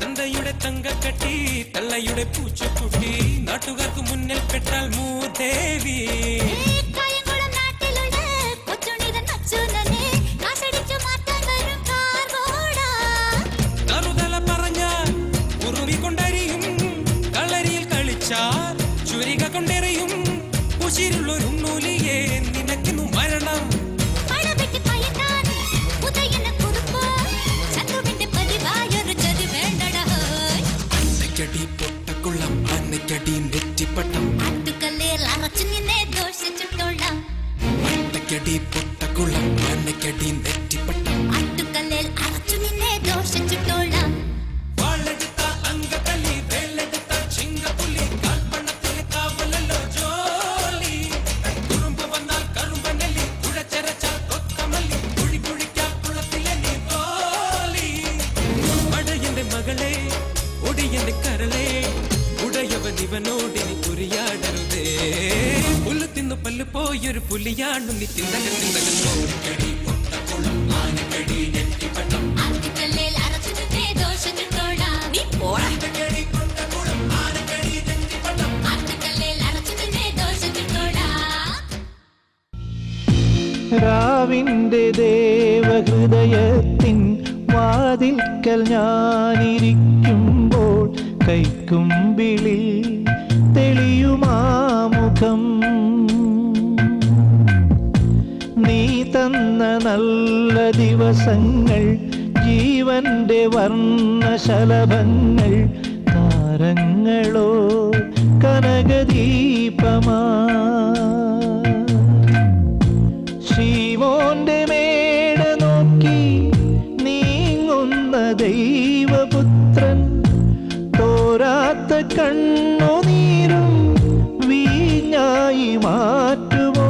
തന്തയുടെ തങ്കക്കട്ടി തള്ളയുടെ പൂച്ചക്കുട്ടി നാട്ടുകാർക്ക് മുന്നിൽ പെട്ടാൽ മൂദേവി കറുതല പറഞ്ഞ ഉറുമി കൊണ്ടരിയും കളരിയിൽ കളിച്ചാൽ ചുരിക കൊണ്ടെറിയും ഉശിരുള്ളൊരു നൂലിയെ നിനക്കിന്നു മരണം അന്നക്കടി പൊട്ടക്കുള്ളം അന്നക്കടി നെറ്റിപ്പട്ടം അന്നക്കടി പൊട്ടക്കുള്ളം അന്നക്കടി നെറ്റിപ്പട്ടം വാളെടുത്ത അങ്കക്കല്ലി വേലെടുത്ത ചിങ്ങപ്പുലി കാൽപ്പണത്തിന് കാവലല്ലോ ജോലി കുറുമ്പ് വന്നാൽ കറുമ്പനല്ലി കുഴച്ചരച്ചാൽ കൊത്തമല്ലി കുഴി കുഴിക്കാ കുളത്തിലെ നീർക്കോലി പടയന്റെ മകളെ ഒടിയന്റെ കരളെ ഉടയവൻ ഇവനോടിനി കുറിയാടരുതേ പുല്ല് തിന്നു പല്ല് പോയൊരു പുലിയാണു നീ തിന്നക തിന്നക രാവിന്റെ ദേവഹൃദയത്തിൻ വാതിൽക്കൽ ഞാനിരിക്കുമ്പോൾ കൈക്കുമ്പിളിൽ തെളിയുമാമുഖം നീ തന്ന നല്ല ദിവസങ്ങൾ ജീവന്റെ വർണ്ണശലഭങ്ങൾ താരങ്ങളോ കനകദീപമാ ശ്രീമോന്റെ മേട നോക്കി നീങ്ങുന്ന ദൈവപുത്രൻ തോരാത്ത കണ്ണുനീരും വീഞ്ഞായി മാറ്റുമോ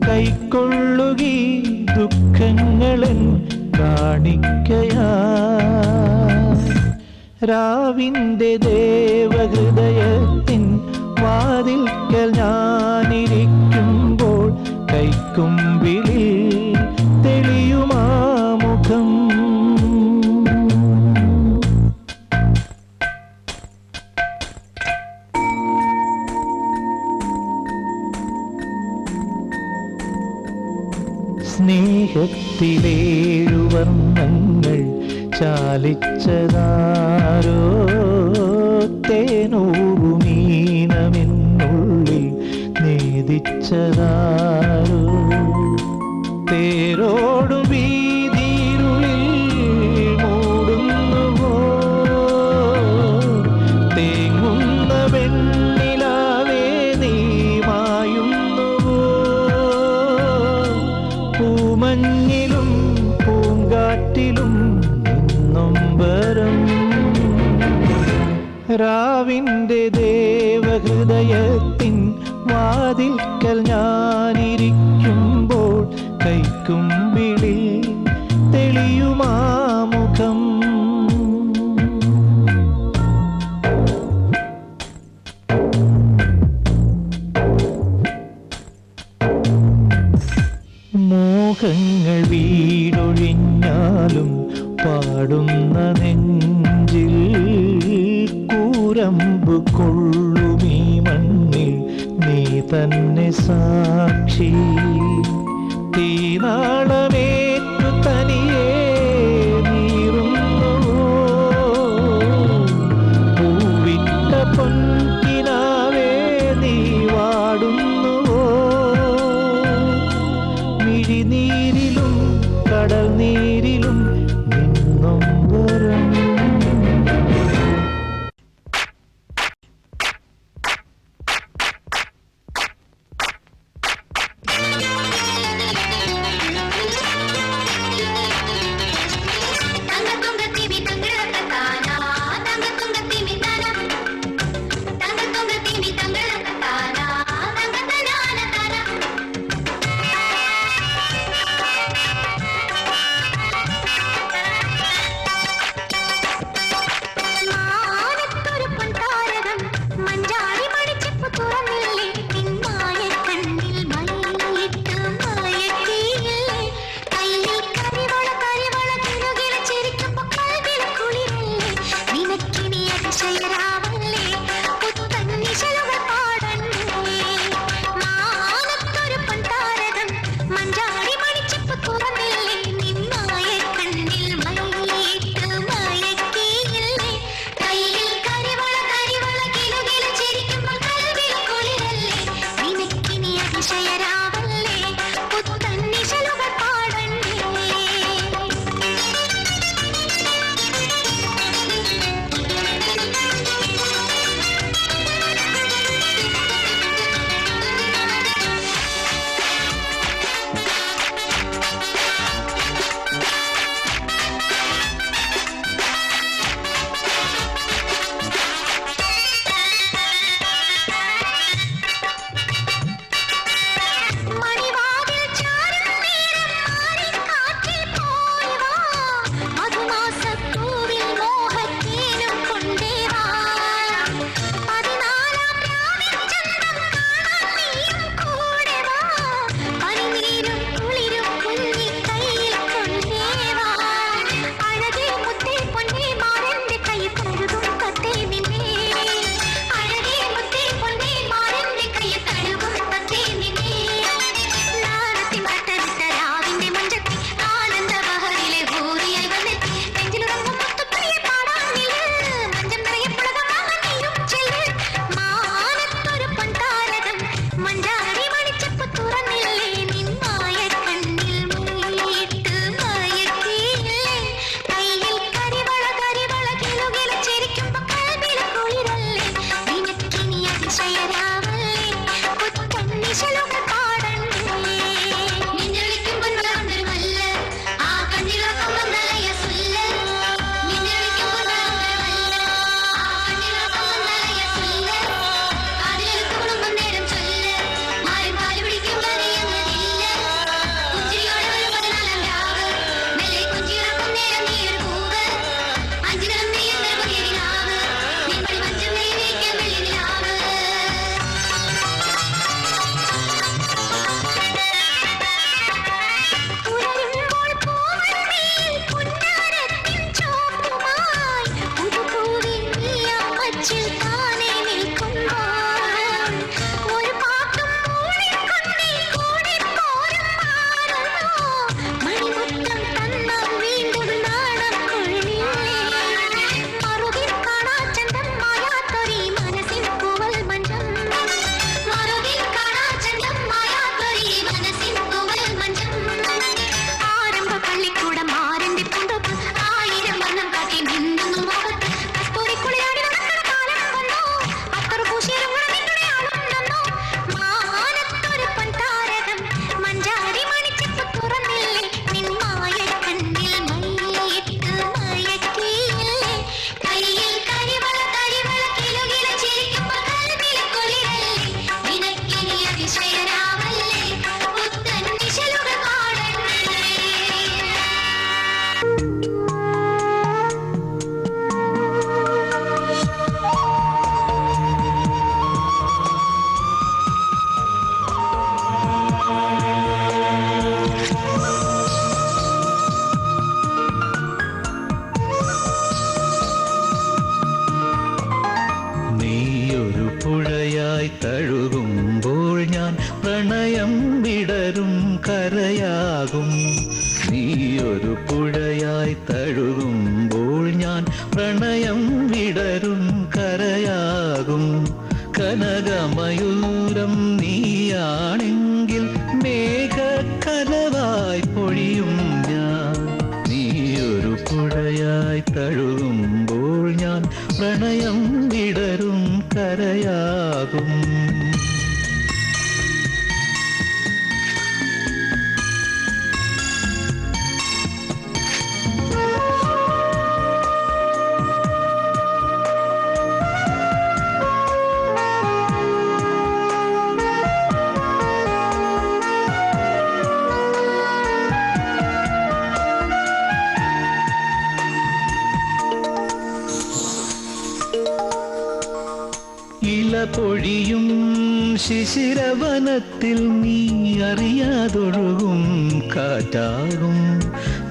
കൈക്കൊള്ളുകീ ദുഃഖങ്ങളൻ കാണിക്കയാ രാവിന്റെ ദേവഹൃദയത്തിൻ വാതിൽക്കൽ ഞാനിരിക്കുമ്പോൾ കൈക്കുമ്പിളിൽ തെളിയുമാ മുഖം. സ്നേഹത്തിലേഴു വർണ്ണങ്ങൾ ചാലിച്ചതാരോ, തേനൂറുമീനമെന്നുള്ളിൽ നേദിച്ചതാരോ, തേരോടും വീതിയിരുളിൽ മൂടുന്നുവോ, തേങ്ങുന്ന വെണ്ണിലാവേ നീ മായുന്നുവോ, പൂമഞ്ഞിലും പൂങ്കാറ്റിലും നിന്നൊമ്പരം. രാവിൻ്റെ ദേവഹൃദയത്തിൻ വാതിൽക്കൽ ഞാനിരിക്കുമ്പോൾ കൈക്കുമ്പിളിൽ തെളിയുമാ മുഖം. മോഹങ്ങൾ വീടൊഴിഞ്ഞാലും പാടുന്ന നെഞ്ചിൽ കൂരമ്പ് കൊള്ളുമീ മണ്ണിൽ നീ തന്നെ സാക്ഷി. തീനാളമേറ്റു തനിയേ നീറുന്നുവോ, പൂവിട്ട പൊൻകിനാവേ നീ വാടുന്നുവോ, മിഴിനീരിലും കടൽ നീരിലും നിന്നൊമ്പരം. ഞാൻ പ്രണയം വിടരും കരയാകും കനകമയൂരം നീയാണെങ്കിൽ മേഘക്കനവായി പൊഴിയും ഞാൻ നീയൊരു പുഴയായി തഴുകുമ്പോൾ ഞാൻ പ്രണയം വിടരും കരയാകും പൊഴിയും ശിശിരവനത്തിൽ നീ അറിയാതൊഴുകും കാറ്റാകും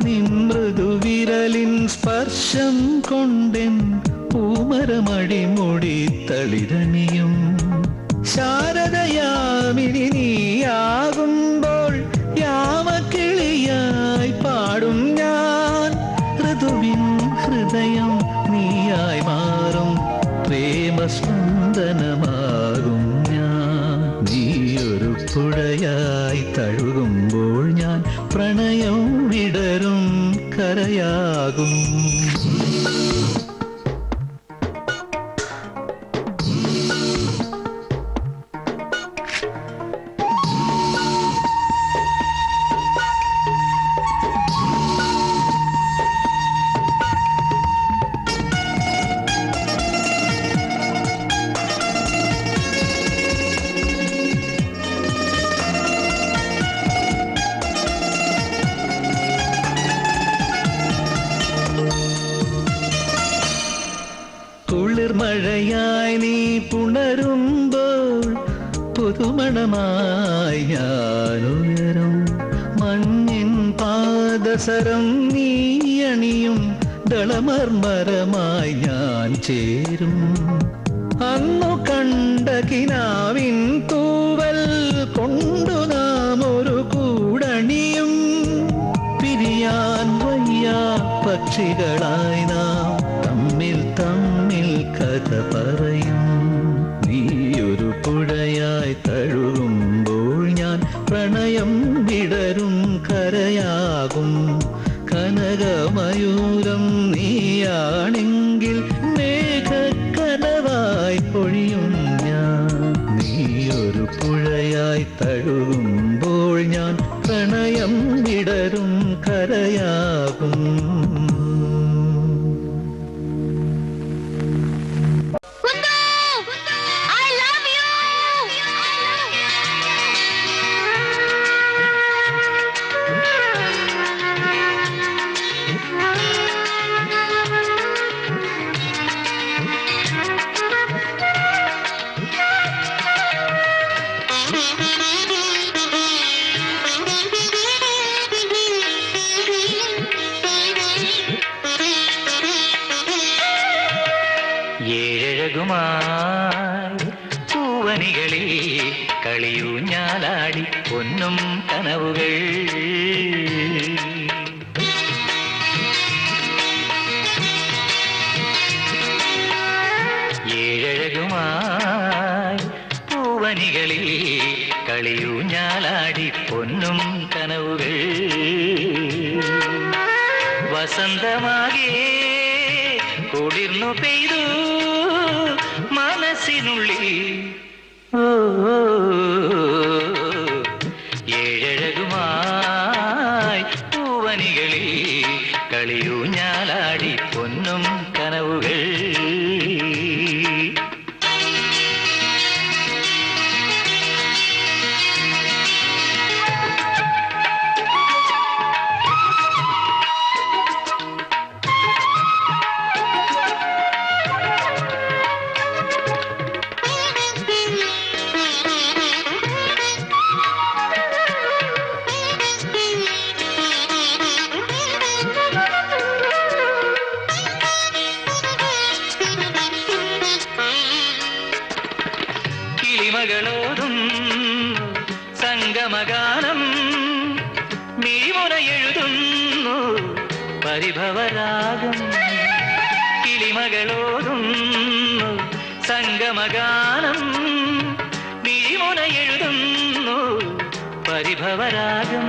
നിൻ മൃദുവിരലിൻ സ്പർശം കൊണ്ടെൻ പൂമരമടിമുടി തളിരണിയും ശാരദയാമിനി നീയാകുമ്പോൾ യാമക്കിളിയായി പാടും ഞാൻ ഋതുവിൻ ഹൃദയം നീയായി മാറും പ്രേമസ്പന്ദനമാകും ഞാൻ നീയൊരു പുഴയായി തഴുകുമ്പോൾ ഞാൻ പ്രണയം വിടരും കരയാകും മഴയായി നീ പുണരുമ്പോൾ പുതുമണമായി ഞാനുയരും മഞ്ഞിൻ പാദസരം നീ അണിയും ദളമർമരമായി ഞാൻ ചേരും അന്നു കണ്ട കിനാവിൻ തൂവൽ കൊണ്ടു നാം ഒരു കൂടണിയും പിരിയാൻ വയ്യാ പക്ഷികളായി നാം തമ്മിൽ തമ്മിൽ കഥ പറയും നീയൊരു പുഴയായി തഴുകുമ്പോൾ ഞാൻ പ്രണയം വിടരും കരയാകും കനകമയൂരം നീയാണെങ്കിൽ മേഘക്കനവായി പൊഴിയും ഞാൻ നീയൊരു പുഴയായി തഴുകുമ്പോൾ ഞാൻ പ്രണയം വിടരും കരയാകും ഏഴകുമായി പൂവനികളിൽ കളിയൂഞ്ഞാലാടി പൊന്നും കനവുകൾ ഏഴകുമായി പൂവനികളിൽ കളിയൂഞ്ഞാലാടി പൊന്നും കനവുകൾ വസന്തമാകെ കുളിർന്നു പെയ്തു മനസ്സിനുള്ളിൽ ഏഴഴകുമായി പൂവനികളിൽ കളിയൂഞ്ഞാലാടി പൊന്നും കനവുകൾ കിളിമകളോതും സംഗമഗാനം മിഴിമുന എഴുതുന്നു പരിഭവരാഗം കിളിമകളോതുന്നു സംഗമഗാനം മിഴിമുന എഴുതുന്നു പരിഭവരാഗം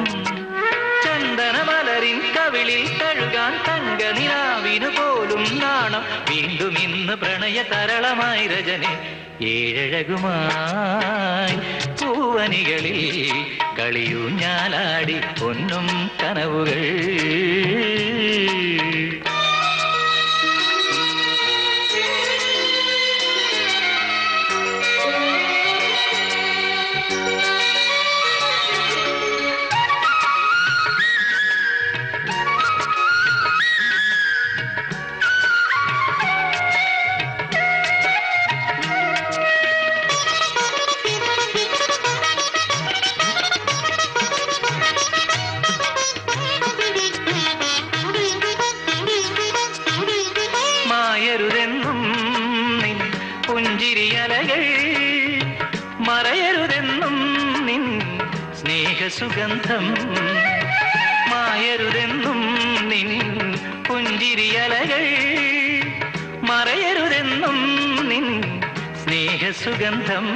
ചന്ദനമലരിൻ കവിളിൽ തഴുകാൻ തങ്കനിലാവിനു പോലും നാണം വീണ്ടും ഇന്ന് പ്രണയ തരളമായി രജനി ഏഴഴകുമായി പൂവനികളിൽ കളിയൂഞ്ഞാലാടി പൊന്നും കനവുകൾ മായരുതെന്നും നിൻ പുഞ്ചിരിയലകൾ മറയരുതെന്നും നിൻ സ്നേഹസുഗന്ധം മായരുതെന്നും നിൻ പുഞ്ചിരിയലകൾ മറയരുതെന്നും നിൻ സ്നേഹസുഗന്ധം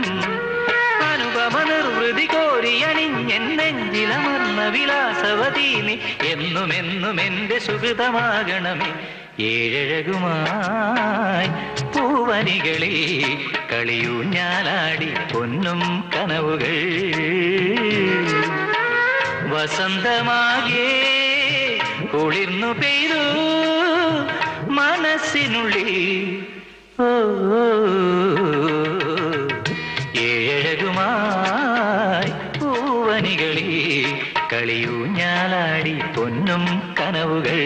അനുപമ നിർവൃതി കോരിയണിഞ്ഞെൻ നെഞ്ചിലമർന്ന വിലാസവതീ നീ എന്നുമെന്നും എന്റെ സുഹൃതമാകണമേ ഏഴഴകുമായി പൂവനികളിൽ കളിയൂഞ്ഞാലാടി പൊന്നും കനവുകൾ വസന്തമാകെ കുളിർന്നു പെയ്തു മനസ്സിനുള്ളിൽ ഏഴഴകുമായി പൂവനികളിൽ കളിയൂഞ്ഞാലാടി പൊന്നും കനവുകൾ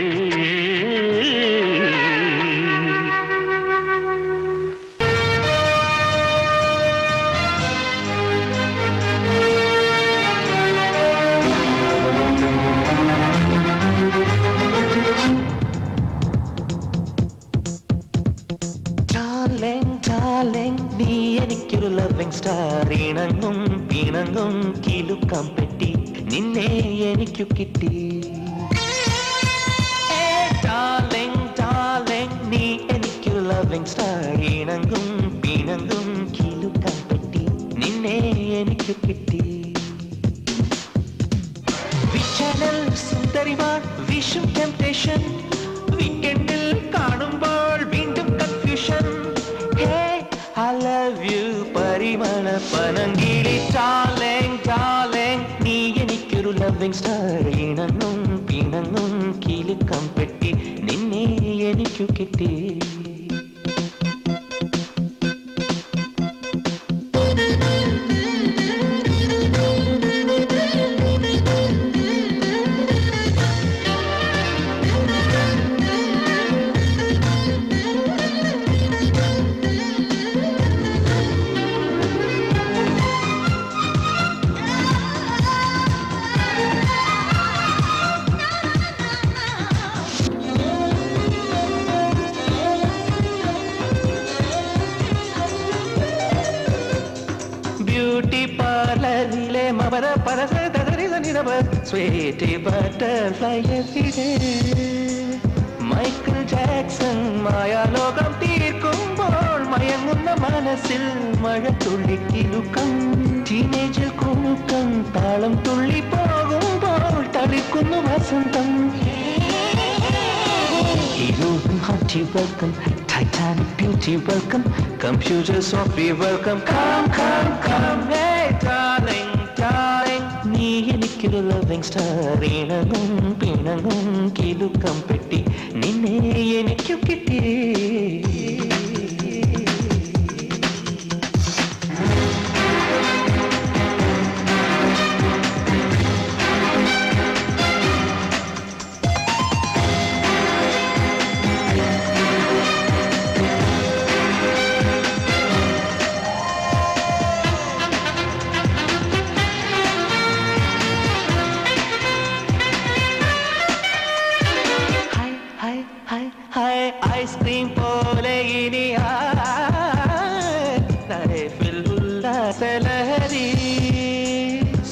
നീ എനിക്കൊരു ലവിംഗ് സ്റ്റാർ ഇണങ്ങും പിണങ്ങും കിലുക്കം പെട്ടി നിന്നെ എനിക്കു കിട്ടി നീ എനിക്കൊരു ലവിംഗ് സ്റ്റാർ ഇണങ്ങും പിണങ്ങും കിലുക്കം പെട്ടി നിന്നെ എനിക്കു കിട്ടി വിചാരൽ സുന്ദരിമാർ വിഷും ടെംപ്ടേഷൻ വീക്കെൻഡിൽ കാണുമ്പോൾ വീണ്ടും confusion I love you പരിമള പനങ്കിളി darling darling നീ എനിക്കൊരു ലവിംഗ് സ്റ്റാർ ഇണങ്ങും പിണങ്ങും കിലുക്കം പെട്ടി നിന്നെ എനിക്കു കിട്ടി ബ്യൂട്ടി പാർലറിലെ മവര പരസ തകരിതനിരവ സ്വീറ്റ് ബട്ടർഫ്ലൈ എവിടെ മൈക്കിൾ ജാക്സൺ മായാലോകം തീർക്കുമ്പോൾ മയങ്ങുന്ന മനസ്സിൽ മഴ തുള്ളിക്കിലുക്കം ടീനേജിൽ കൂക്കം താളം തുള്ളി പോകുമ്പോൾ തളിക്കുന്നു വസന്തം European hearty welcome, Titanic beauty welcome, computer software welcome. Come, come, come, hey darling, darling. നീ എനിക്കൊരു ലവിംഗ് സ്റ്റാർ ഇണങ്ങും പിണങ്ങും കിലുക്കം പെട്ടി നിന്നെ എനിക്കു കിട്ടി ഐസ്ക്രീം പോലെ ഇനി ലൈഫിൽ ഉല്ലാസലഹരി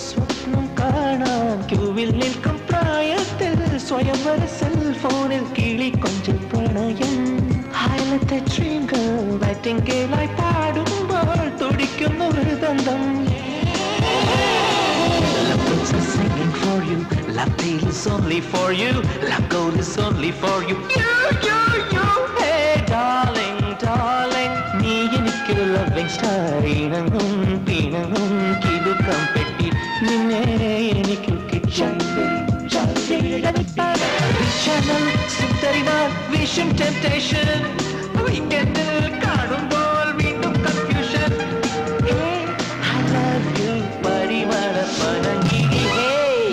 സ്വപ്നം കാണാൻ ക്യൂവിൽ നിൽക്കും പ്രായത്തിൽ സ്വയംവര സെൽഫോണിൽ കിളി കൊഞ്ചൽ പ്രണയം എന്റെ ഡ്രീം ഗേൾ നൈറ്റിംഗേലായി പാടുമ്പോൾ തുടിക്കുന്നു ഹൃദന്തം. Love birds are singing for you, love tale is only for you, love goal is only for you. You, hey darling, darling, നീ എനിക്കൊരു loving star. ഇണങ്ങും പിണങ്ങും കിലുക്കം പെട്ടി നിന്നെ എനിക്ക് കിട്ടാൻ channel സുന്ദരിമാർ വിഷം temptation വീക്കെൻഡിൽ കാണുമ്പോൾ വീണ്ടും confusion. Hey, I love you പരിമള പനങ്കിരി. Hey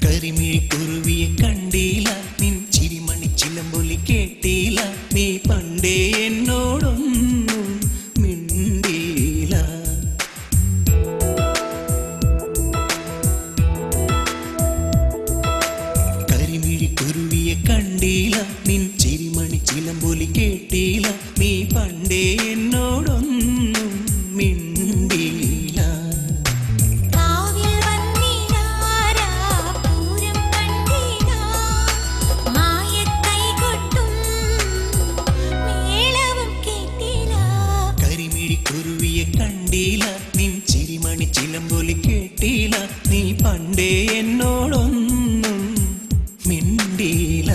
കരിമിഴി കുരുവിയെ കണ്ടില്ല, നിൻ ചിരിമണി ചിലമ്പൊലി കേട്ടില്ല, നീ പണ്ടേ എന്നോടൊന്നും മിണ്ടിയില്ല. കരിമിഴി കുരുവിയെ കണ്ടില്ല, നിൻ ചിരിമണി ചിലമ്പൊലി കേട്ടില്ല, നീ പണ്ടേ എന്നോടൊന്നും മിണ്ടിയില്ല. കാവിൽ വന്നിടാരാ പൂരം കണ്ടിടാ മായക്കൈ കൊട്ടും മേളവും കേട്ടില്ല. കരിമിഴി കുരുവിയെ കണ്ടില്ല, നിൻ ചിരിമണി ചിലമ്പൊലി കേട്ടില്ല, നീ പണ്ടേ എന്നോടൊന്നും മിണ്ടിയില്ല.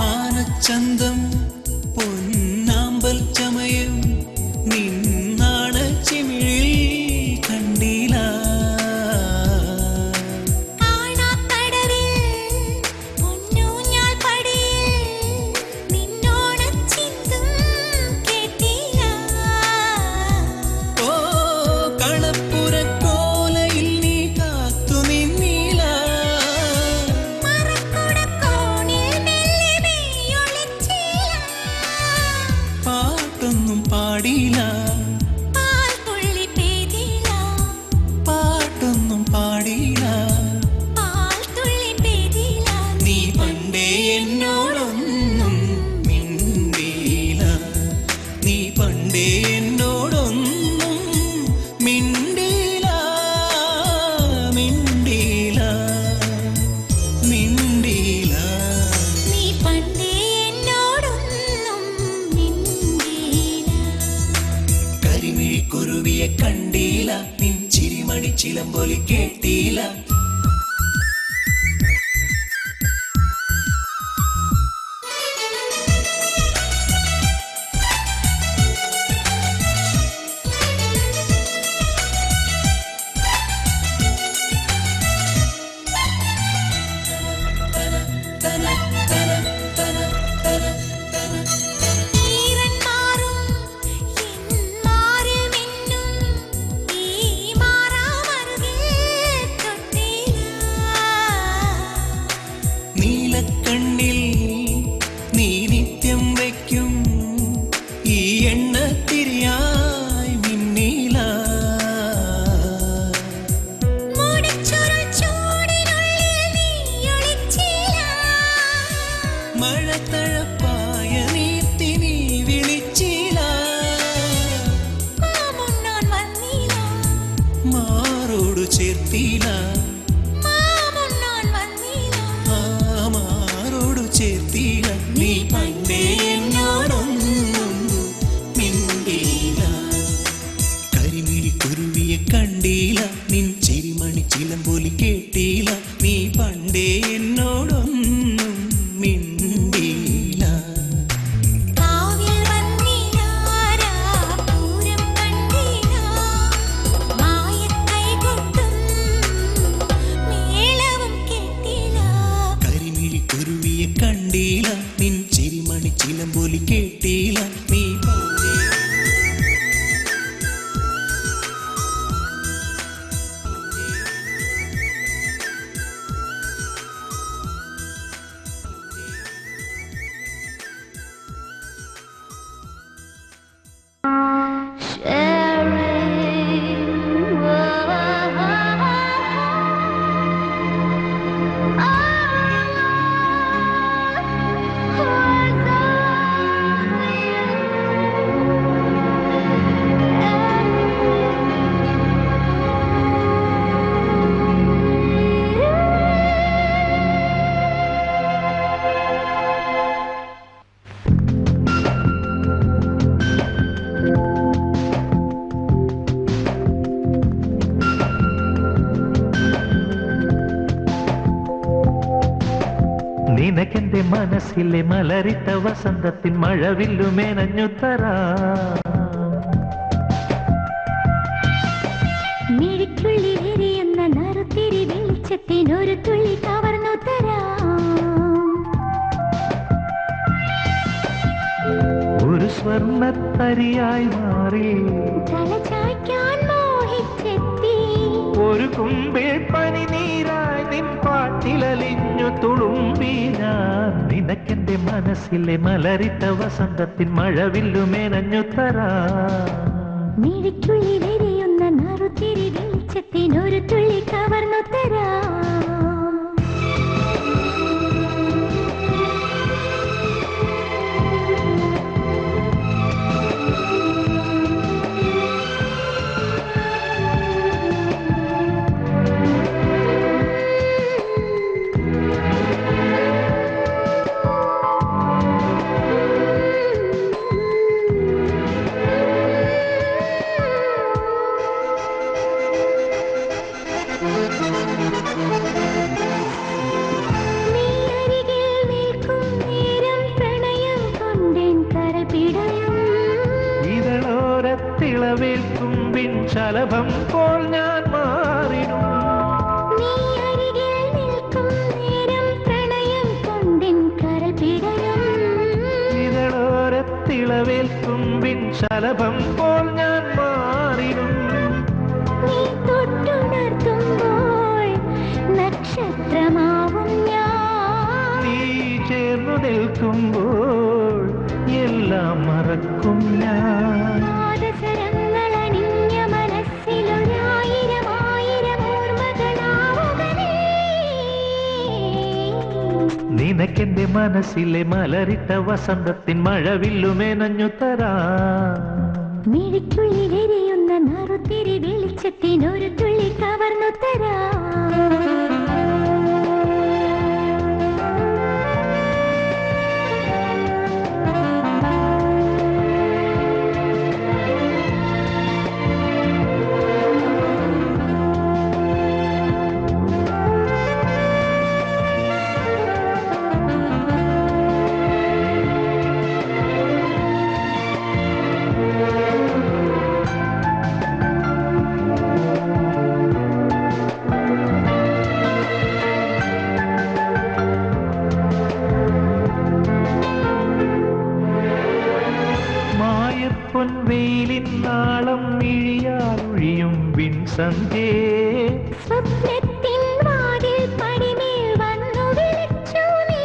ആനച്ചന്തം പൊന്നാമ്പൽ ചമയം നിന്നാണ ചിമിഴിൽ കണ്ടില്ല. കാണാക്കടവിൽ പൊന്നൂഞ്ഞാൽ പടിയിൽ നിന്നോടച്ചിന്തും കേട്ടില്ല. ഓ കളപ്പുരക്കോലയിൽ നീ കാത്തു നിന്നില്ല. മറക്കുടക്കോണിൽ മെല്ലെ മെയ്യൊളിച്ചില്ല. പാട്ടൊന്നും പാടിയില്ല, പാൽത്തുള്ളി പെയ്തില്ല. പാട്ടൊന്നും പാടിയില്ല. പാൽത്തുള്ളി പെയ്തില്ല. നീ പണ്ടേ എന്നോടൊന്നും മിണ്ടിയില്ല, നീ പണ്ടേ എന്നോടൊന്നും മിണ്ടിയില്ല, മിണ്ടിയില്ല, മിണ്ടിയില്ല. നീ പണ്ടേ എന്നോടൊന്നും മിണ്ടിയില്ല. കരിമിഴി കുരുവിയെ കണ്ടില്ല, നിൻ ചിരിമണി ചിലമ്പൊലി കേട്ടില്ല. ഈറൻ മാറും എൻ മാറിൽ മിന്നും ഈ മാറാമറുകിൽ തൊട്ടില്ല. നീലക്കണ്ണിൽ നീ നിത്യം വയ്ക്കും ഈ എണ്ണത്തിരിയായി മിന്നില. മൂടിച്ചുരുൾ ചൂടിനുള്ളിൽ നീ ഒളിച്ചില്ല. മഴത്തഴപ്പായ നീർത്തി നീ വിളിച്ചില്ല. മാമുണ്ണാൻ വന്നില്ല. മാറോടു ചേർത്തില്ല, മാമുണ്ണാൻ വന്നില്ല. ആ മാറോടു ചേർത്തില്ല. നീ പണ്ടേ എന്നോടൊന്നും മിണ്ടിയില്ല. കരിമിഴി കുരുവിയെ കണ്ടില്ല, നിൻ ചിരിമണി ചിലമ്പൊലി കേട്ടില്ല, നീ പണ്ടേ എന്നോടൊന്നും മിണ്ടിയില്ല. കാവിൽ വന്നിടാരാ പൂരം കണ്ടിടാ മായക്കൈ കൊട്ടും നിനക്കെന്റെ മനസ്സിലെ മലരിട്ട വസന്തത്തിൻ മഴവില്ലുമേനഞ്ഞു തരാ. മിഴിക്കുള്ളിലെരിയുന്ന നറുത്തിരി വെളിച്ചത്തിനൊരു തുള്ളി കവർന്നു തരാം. ഒരു സ്വർണ്ണത്തരിയായി മാറി തലചായ്ക്കാൻ മോഹിച്ചെത്തി. ഒരു കുമ്പിൾ പനിനീരായി നിൻ പാട്ടിലലിഞ്ഞു തുളുമ്പി ഞാൻ. നിനക്കെന്റെ മനസ്സിലെ മലരിട്ട വസന്തത്തിൻ മഴവില്ലുമേനഞ്ഞു തരാ. മിഴിക്കുള്ളിലെരിയുന്ന നറുത്തിരി വെളിച്ചത്തിനൊരു തുള്ളി കവർന്നു തരാം. തിളവേൽക്കുമ്പിൻ ശലഭം പോൽ ഞാൻ മാറിടും. നീ അരികിൽ നിൽക്കും നേരം പ്രണയം കൊണ്ടിൻ കരൾ പിടയും. തിളവേൽക്കുമ്പിൻ ശലഭം പോൽ ഞാൻ മാറിടും. നീ തൊട്ടുണർത്തുമ്പോൾ നക്ഷത്രമാവും ഞാൻ. നീ ചേർന്നു നിൽക്കുമ്പോൾ എല്ലാം മറക്കും ഞാൻ. നിനക്കെന്റെ മനസ്സിലെ മലരിട്ട വസന്തത്തിൻ മഴവില്ലുമേനഞ്ഞു തരാ. മിഴിക്കുള്ളിലെരിയുന്ന നറുത്തിരി വെളിച്ചത്തിനൊരു തുള്ളി കവർന്നു തരാ. പൊൻവെയിലിൻ നാളം മിഴിയാലൊഴിയും വിൻസന്ധ്യേ. സ്വപ്നത്തിൻ വാതിൽ പടിമേൽ വന്നു വിളിച്ചു നീ.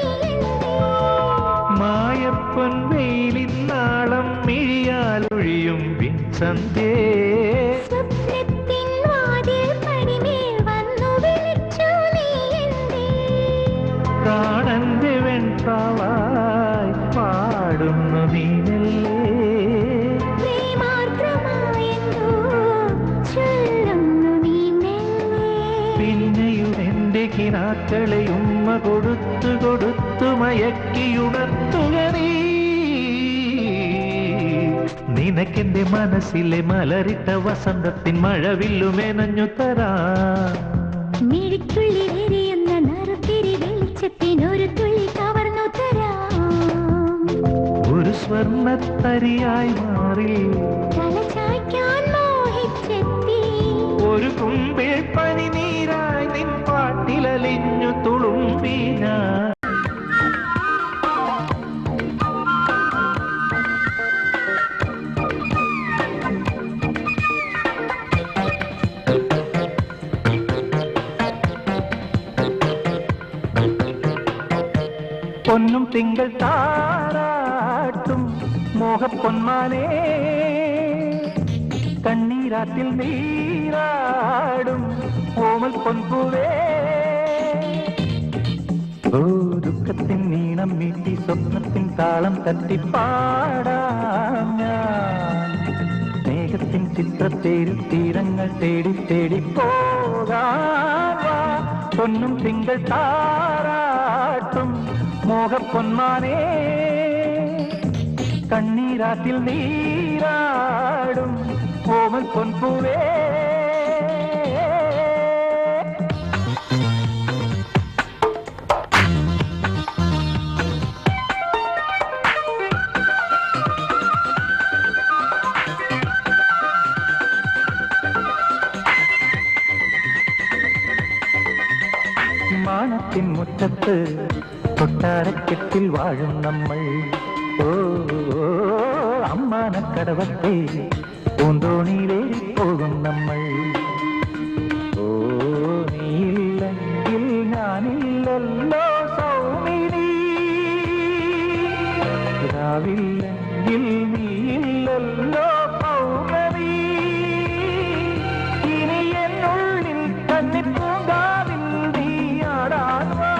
മായപ്പൊൻവെയിലിൻ നാളം മിഴിയാലൊഴിയും വിൻസന്ധ്യേ. സ്വപ്നത്തിൻ വാതിൽ പടിമേൽ വന്നു വിളിച്ചു നീ. കാണന്റെ വെൺപാവായി പാടുന്നു നീനല്ലേ. പിന്നെയുമെന്റെ കിനാക്കളെ ഉമ്മ കൊടുത്തു കൊടുത്തു മയക്കിയുണർത്തുക നീ. നിനക്കെന്റെ മനസ്സിലെ മലരിട്ട വസന്തത്തിൻ മഴവില്ലുമേനഞ്ഞു തരാ. മിഴിക്കുള്ളിലെരിയുന്ന നറുത്തിരി വെളിച്ചത്തിനൊരു തുള്ളി കവർന്നു തരാം. ഒരു സ്വർണ്ണത്തരിയായി മാറി തലചായ്ക്കാൻ മോഹിച്ചെത്തി. ഒരു കുമ്പിൾ പനിനീരായി നിൻ പാട്ടിലലിഞ്ഞു തുളുമ്പി ഞാൻ. പൊന്നും തിങ്കൾ താരാട്ടും മോഹപ്പൊന്മാനേ. കണ്ണീരാത്തിൽ നീരാടും ഓമൽ പൊൻപൂവേ. ദുഃഖത്തിൻ നീണം മീട്ടി സ്വപ്നത്തിൻ താളം തട്ടിപ്പാടാം ഞാൻ. മേഘത്തിൻ ചിത്രത്തേരിൽ തീരങ്ങൾ തേടി തേടി പോകാം. പൊന്നും തിങ്കൾ താരാട്ടും മോഹപ്പൊന്മാനേ. കണ്ണീരാത്തിൽ നീരാടും ഓമൽ പൊൻപൂവേ. മാണത്തിൻ മുറ്റത്ത് കൊട്ടാരക്കെട്ടിൽ വാഴും നമ്മൾ. ഓ അമ്മാനക്കടവത്തെ പൂന്തോണിയിലേറി പോകും നമ്മൾ. ഓ നീയില്ലെങ്കിൽ ഞാനില്ലല്ലോ സൗമിനി, രാവില്ലെങ്കിൽ നീയില്ലല്ലോ പൗർണമി. ഇനി എന്നുള്ളിൽ തന്നെ പൂങ്കാവിൽ നീയാടാൻ വാ.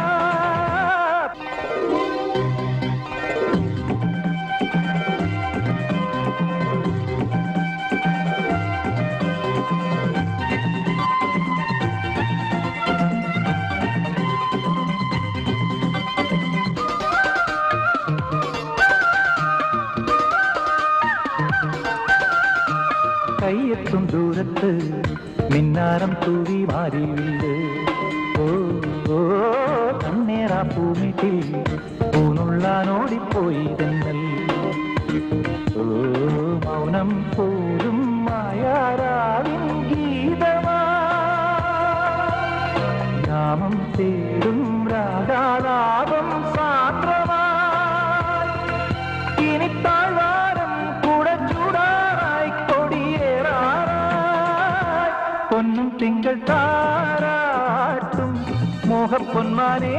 കയ്യെത്തും ദൂരത്ത് മിന്നാരം തൂവി മാറിയില്ലേ. ഓ കണ്ണേറാ പൂമിട്ടിൽ പൂനുള്ളാനോടിപ്പോയി തെന്നൽ. ഓ മൗനം പോലും മായാരാവിൻ ഗീതമാ, നാമം തേടും രാഗാലാപം സാന്ദ്രമാ. ഇനി താഴ്വാരം കൂടെ ചൂടാറായി കൊടിയേറാറായി പൊന്നും തിങ്കൾ താരാട്ടും മോഹപ്പൊന്മാനേ.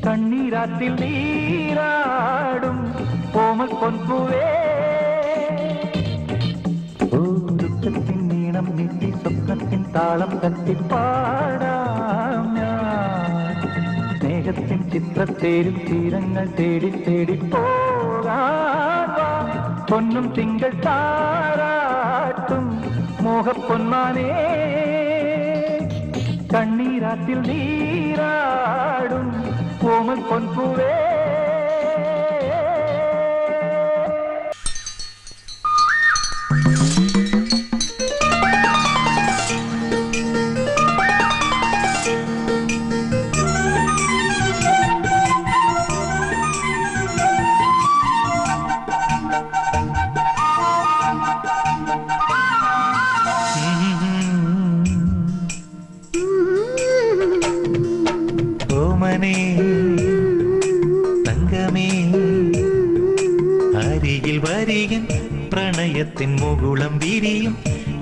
കണ്ണീരാത്തിൽ നീരാടും കോമൽ പൊൻപൂവേ. ദുഃഖത്തിൻ നീണം നീട്ടി സ്വപ്നത്തിൻ താളം തട്ടിപ്പാടാം ഞാൻ. സ്നേഹത്തിൻ ചിത്രത്തേരിൽ തീരങ്ങൾ തേടി തേടി പോകാൻ വാ. പൊന്നും തിങ്കൾ താരാട്ടും മോഹപ്പൊന്മാനേ. കണ്ണീരാത്തിൽ നീരാടും കോമൽ പൊൻപൂവേ. ഓമനേ തങ്കമേ അരികിൽ വരികൻ പ്രണയത്തിൻ മുകുളം വിരിയും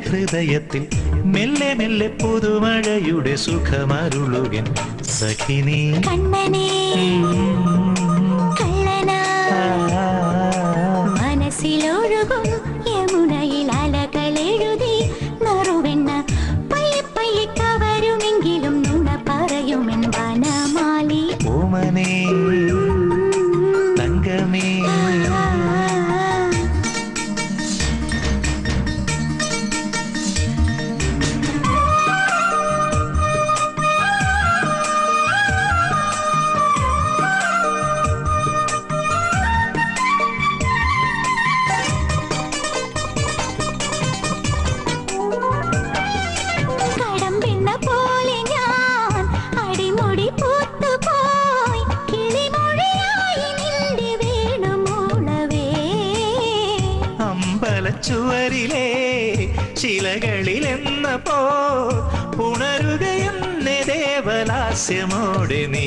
ഹൃദയത്തിൽ മെല്ലെ മെല്ലെ പുതുമഴയുടെ സുഖമരുളുകൻ സഖിനീ. മനസ്സിലൊഴുകും യമുനയിൽ അലകളെഴുതി നറുവെണ്ണ പയ്യെ പയ്യെ കവരുമെങ്കിലും നുണ പറയുമെൻ വനമാലി. ഓമനേ തങ്കമേ കടമ്പെണ്ണ പോലെ ഞാൻ അടിമുടി പൂത്തുപോയി കിളിമൊഴിയായി നിന്റെ വേണുമൂളവേ. അമ്പലച്ചുവരിലെ ശിലകളിലെന്നപ്പോ ഉണരുകയെന്നെ ദേവലാസ്യമോടെ നീ.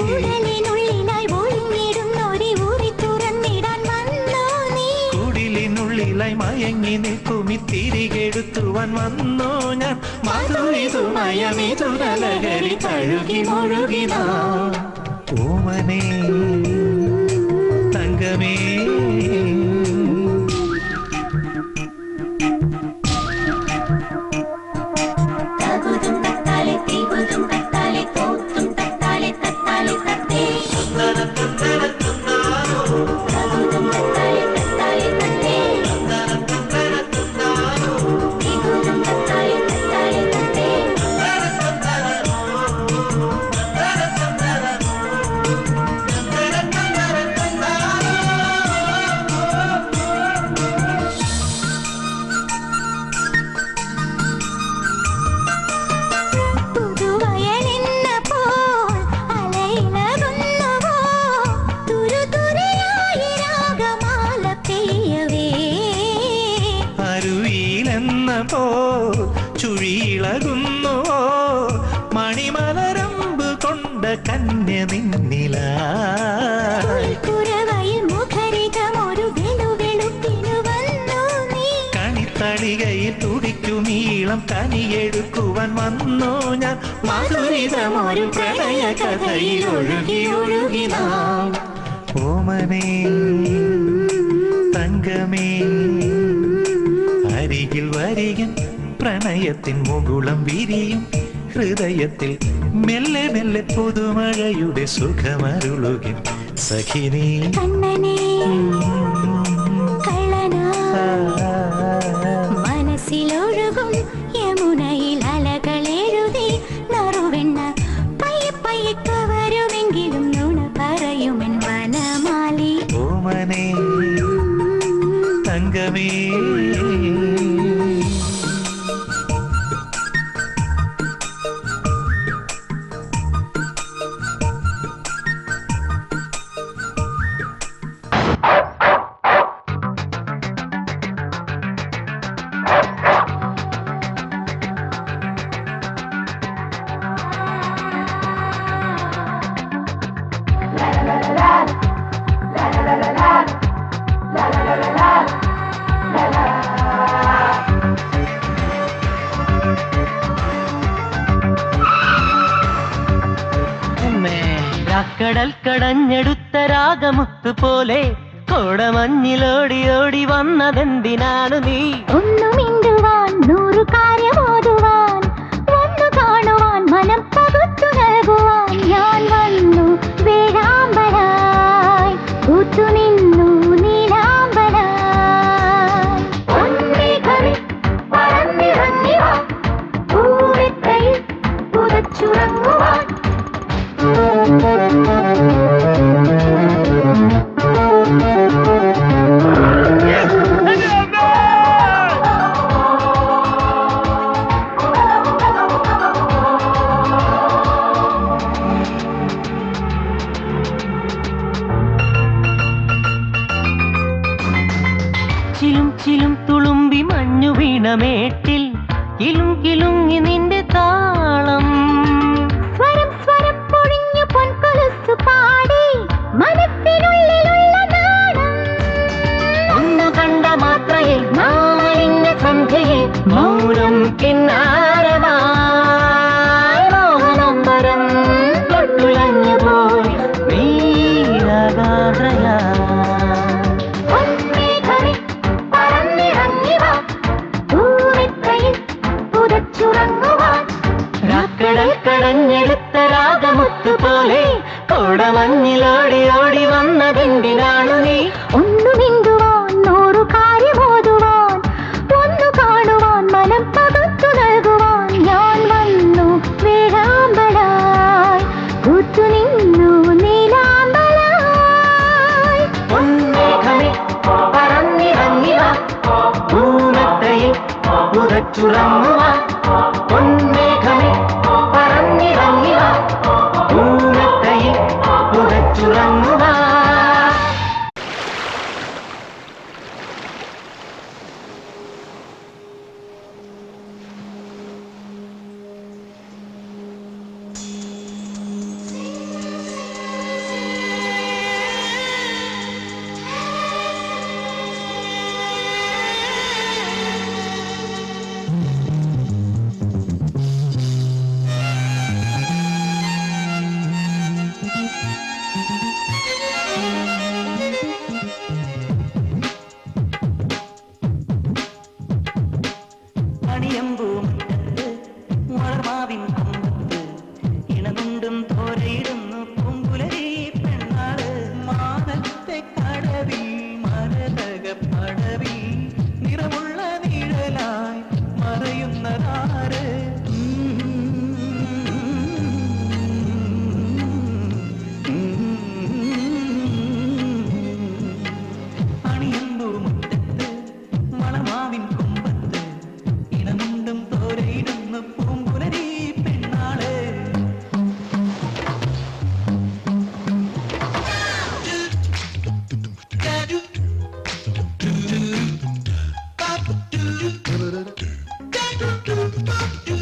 ഉടലിനുള്ളിലായി ഒളിഞ്ഞിടുന്നൊരു ഊരി തുറന്നിടാൻ വന്നോ നീ. കുടിലിനുള്ളിലായി മയങ്ങി നിൽക്കുമി തിരികെടുത്തുവാൻ വന്നു ഞാൻ. മധുരിതു മയമിതു നലകരി തഴുകി മുഴുകിനാ. ഓമനേ തങ്കമേ തകുതും തത്താലെ തീകുതും തത്താലെ തോത്തും തത്താലെ തത്താലെ തത്തേ. തകുതും തത്താലെ തത്താലെ തത്തേ. തീകുതും തത്താലെ തത്താലെ തത്തേ. ചുഴിയിളകുന്നുവോ മറഞ്ഞ നിന്നിലായി കുറവയിൽ മുഖരിതമൊരു വെളുവെളുപ്പിനു വന്നു നീ കണിത്തളികയിൽ തുടിക്കുമീളം കനിയെടുക്കുവാൻ വന്നോ ഞാൻ മധുരിതമൊരു പ്രണയ കഥയിൽ ഒഴുകി ഒഴുകി നാം ഓമനേ തങ്കമേ അരികിൽ വരികൻ പ്രണയത്തിൻ മുകുളം വിരിയും ഹൃദയത്തിൽ മെല്ലെ മെല്ലെ പുതുമഴയുടെ സുഖമരുളുകിൻ സഖിനീ കണ്ണനേ കള്ളനാ മനസ്സിലൊഴുകും യമുനയിൽ അലകളെഴുതി നറുവെണ്ണ പയ്യെ പയ്യെ കവരുമെങ്കിലും നുണ പറയുമെൻ വനമാലി ഓമനേ തങ്കമേ കടൽ കടഞ്ഞെടുത്ത രാഗമുത്ത് പോലെ കോടമഞ്ഞിലോടി ഓടി വന്നതെന്തിനാണ് നീ ഒന്നു മിണ്ടുവാൻ നൂറു കാര്യമോതുവാൻ ഒന്നു കാണുവാൻ മനം പകുത്തു നൽകുവാൻ ഞാൻ വന്നു വേഴാമ്പലായി കൂത്തു നിന്നു നീലാമ്പലായി ഒന്നേകറിൽ പറന്നിറങ്ങി വാ പൂവെത്തയിൽ പുതച്ചുറങ്ങുവാൻ ചിലും ചിലും തുളുമ്പി മഞ്ഞു വീണമേട്ടിൽ കിലും കിലുങ്ങി നിന്റെ താളം സ്വരം സ്വരം പൊഴിഞ്ഞു പൊൻകൊലുസു പാടി മനസ്സിനുള്ളിലുള്ള നാണം ഒന്നു കണ്ട മാത്രയിൽ നാമലിംഗ സന്ധ്യയിൽ മൗനം കിന്നാരമായി മോഹനമ്പരം തൊട്ടുലഞ്ഞു പോയി നീരാകാദ്രയാ ഒന്നേകറിൽ പറന്നിറങ്ങി വാ പൂവെത്തയിൽ പുതച്ചുറങ്ങുവാൻ കടൽ കടഞ്ഞെടുത്ത രാഗമുത്ത് പോലെ കോടമഞ്ഞിലോടി ഓടി വന്നതെന്തിനാണു നീ ഒന്നു മിണ്ടുവാൻ നൂറു കാര്യമോതുവാൻ ഒന്നു കാണുവാൻ മനം പകുത്തു നൽകുവാൻ ഞാൻ വന്നു വേഴാമ്പലായി കൂത്തു നിന്നു നീലാമ്പലായി പൊന്മേഘമേ പറന്നിറങ്ങി വാ ഭൂമത്തയിൽ പുതച്ചുറങ്ങുവാൻ പൊന്മേഘമേ പറന്നിറങ്ങി വാ ഭൂമത്തയിൽ പുതച്ചുറങ്ങുവാൻ അണിയമ്പൂമുറ്റത്ത് വളർമാവിൻ കൊമ്പത്ത് ഇണമുണ്ടും തോരയിടുന്നു പൂമ്പുലരി പെണ്ണാള് മാനത്തെ കടവിൽ മരതക പടവിൽ നിറമുള്ള നിഴലായി മറയുന്നതാര് അണിയമ്പൂമുറ്റത്ത് വളമാവിൻ കൊമ്പത്ത് ഇണമുണ്ടും തോരയിടുന്നു പൂമ്പുലരി പെണ്ണാള് do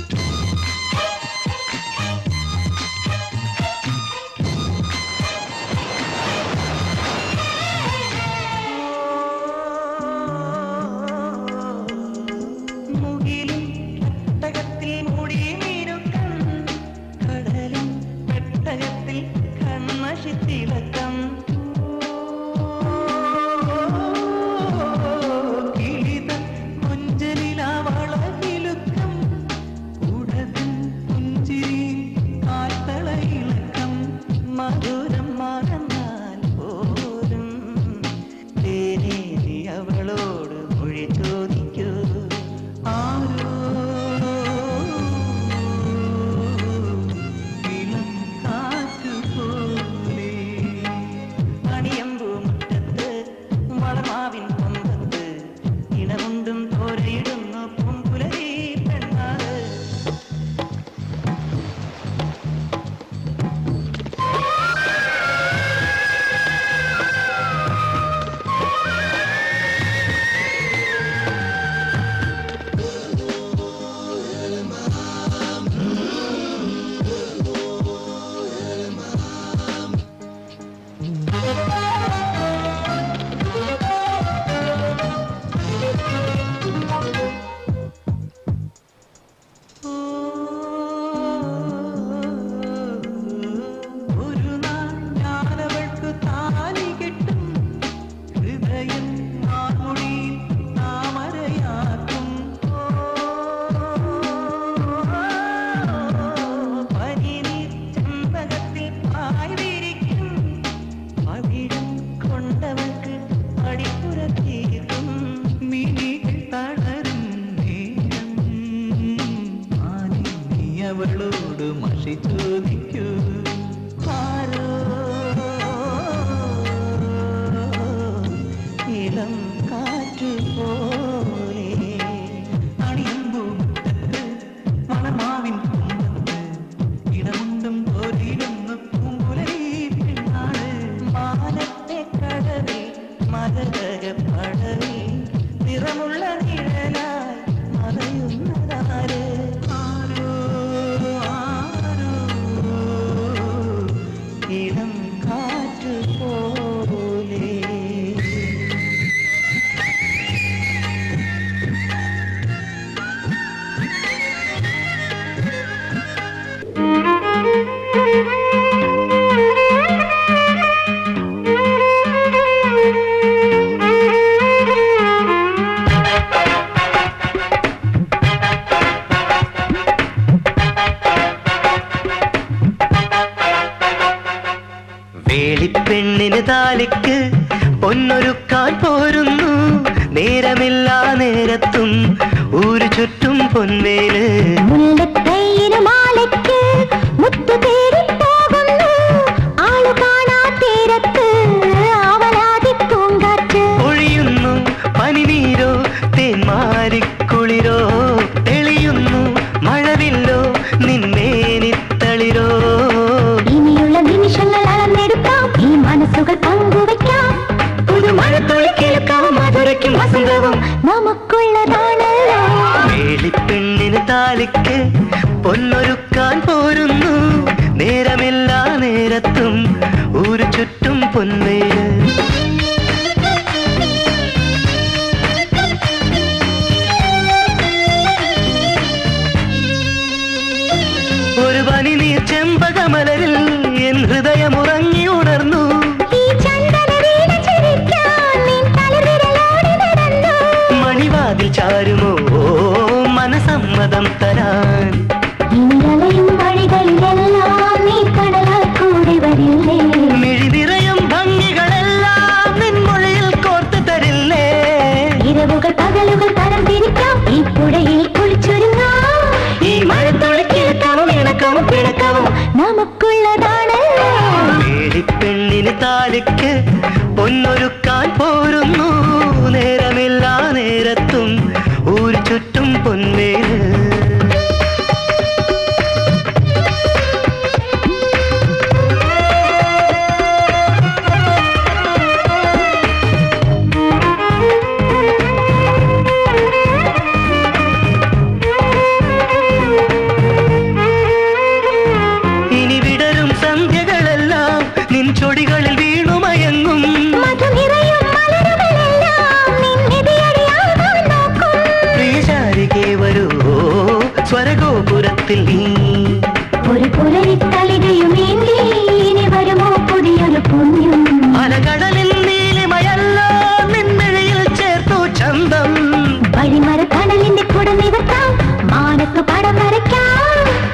അവളോട് മഷി ചോദിക്കൂ ആരോ ഇളം കാറ്റ് പോലെ അണിയുമ്പൂ മണമാവിൻ കുമ്പത്ത് ഇടമുണ്ടും തോരിയിലൊന്ന് പൂങ്കുലയിലാണ് മാനത്തെ കടലിൽ മരകര പടവിൽ നിറമുള്ള നിഴലായി മറയുന്നതാര് ആരോ ആരോ ഇളം കാറ്റ് പോലെ വേളിപ്പെണ്ണിന് താലിക്ക് പൊന്നൊരുക്കാൻ പോരുന്നു നേരമില്ലാ നേരത്തും ഊരു ചുറ്റും പൊൻവേല് മുല്ലത്തൈയിന് മാലയ്ക്ക് മുത്തു തേടി പോകുന്നു ആളു കാണാ തീരത്ത് ആവലാതി പൂങ്കാറ്റ് ഒഴിയുന്നു പനിനീരോ തേന്മാരിക്കുളിരോ തെളിയുന്നു മഴവില്ലോ നിന്നേനിത്തളിരോ ഇനിയുള്ള നിമിഷങ്ങൾ അളന്നെടുക്കാം ഈ മനസ്സുകൾ പങ്കുവയ്ക്കാം പുതുമഴത്തുള്ളി കേൾക്കാം മധുരയ്ക്കും വസന്തവും നമുക്കുള്ളതാണല്ലോ വേളിപ്പെണ്ണിന് താലിക്ക് പൊന്നൊരുക്കാൻ പോരുന്നു നേരമില്ലാ നേരത്തും ഊരു ചുറ്റും പൊൻവേല് ഒരു പനിനീർ ചെമ്പകമലരിൽ എൻ ഹൃദയമുറങ്ങി ഉണർന്നു ഈ ചന്ദനവീണ ചിരിക്കാൻ നിൻ തലവിരലോടി നടന്നു മണിവാതിൽ ചാരുമോ മനസമ്മതം തരാൻ ഇനി അലയും വഴികളിലെല്ലാം നീ കടലാൽ കൂടി വരില്ലേ മിഴി നിറയും ഭംഗികളെല്ലാം നിൻമൊഴിയിൽ കോർത്തു തരില്ലേ ഇരവുകൾ പകലുകൾ തരം തിരിക്കാം ഈ പുഴയിൽ കുളിച്ചൊരുങ്ങാം ഈ മഴത്തുള്ളി കേൾക്കാവും ഇണക്കാവും പിണക്കാവും നമുക്കുള്ളതാണല്ലോ വേളിപ്പെണ്ണിന് താലിക്ക് പൊന്നൊരുക്കാൻ പോരുന്നു നേരമില്ലാ നേരത്തും ഊരു ചുറ്റും പൊൻവേല് ഇനി വിടരും സന്ധ്യകളെല്ലാം നിൻ ചൊടികളിൽ വീണുമയങ്ങും മധുനിറയും മലരുകളെല്ലാം നിന്നെതിയടിയാകാൻ നോക്കും പ്രിയശാരികെ വരൂ സ്വരഗോപുരത്തിൽ നീ ഒരു പുലരിത്തളികയുമേന്തി ഇനി വരുമോ പുതിയൊരു പുണ്യം അലകടലിൽ നീലിമയല്ലോ നിൻമിഴിയിൽ ചേർത്തു ചന്തം വഴിമര കടലിന്റെ കുട നിവർത്താം മാനത്ത് പടം വരയ്ക്കാം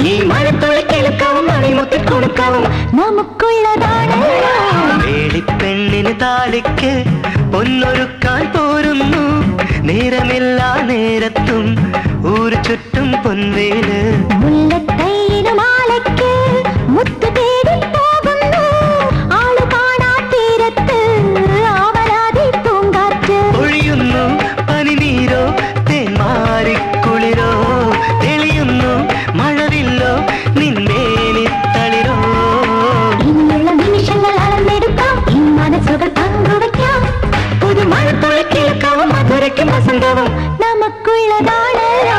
ഈ മഴത്തുള്ളി കേൾക്കാവും മണിമുത്തിൽ കൊടുക്കാവും നമുക്കുള്ളതാണല്ലോ വേളിപ്പെണ്ണിന് താലിക്ക് പൊന്നൊരുക്കാൻ പോരുന്നു നേരമില്ലാ നേരത്തും ഊരു ചുറ്റും പൊൻവേല് മുല്ലത്തൈയിന് മാലയ്ക്ക് മുത്തു തേടി പോകുന്നു ആളു കാണാ തീരത്ത് ആവലാതി പൂങ്കാറ്റ് ഒഴിയുന്നു പനിനീരോ തേന്മാരിക്കുളിരോ തെളിയുന്നു മഴവില്ലോ നിന്നേനിത്തളിരോ ഇനിയുള്ള നിമിഷങ്ങൾ അളന്നെടുക്കാം ഈ മനസ്സുകൾ പങ്കുവയ്ക്കാം പുതുമഴത്തുള്ളി കേൾക്കാവും മധുരയ്ക്കും വസന്തവും നമുക്കുള്ളതാണല്ലോ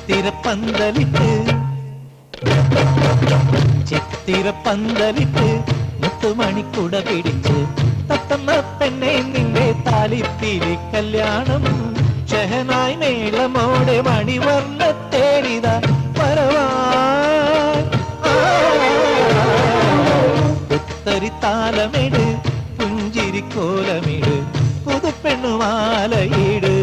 ചിത്തിരപ്പന്തലിട്ട് ചിത്തിരപ്പന്തലിട്ട് മുത്തുമണിക്കുട പിടിച്ച് തത്തമ്മ പെണ്ണെ നിന്റെ താലിപ്പീലി കല്യാണം ഷഹനായി മേളമോടെ മണിവർണ്ണ തേരിത വരവാൻ ഉത്തരിത്താലമിട് പുഞ്ചിരിക്കോലമിട് പുതുപ്പെണ്ണുമാലയിട്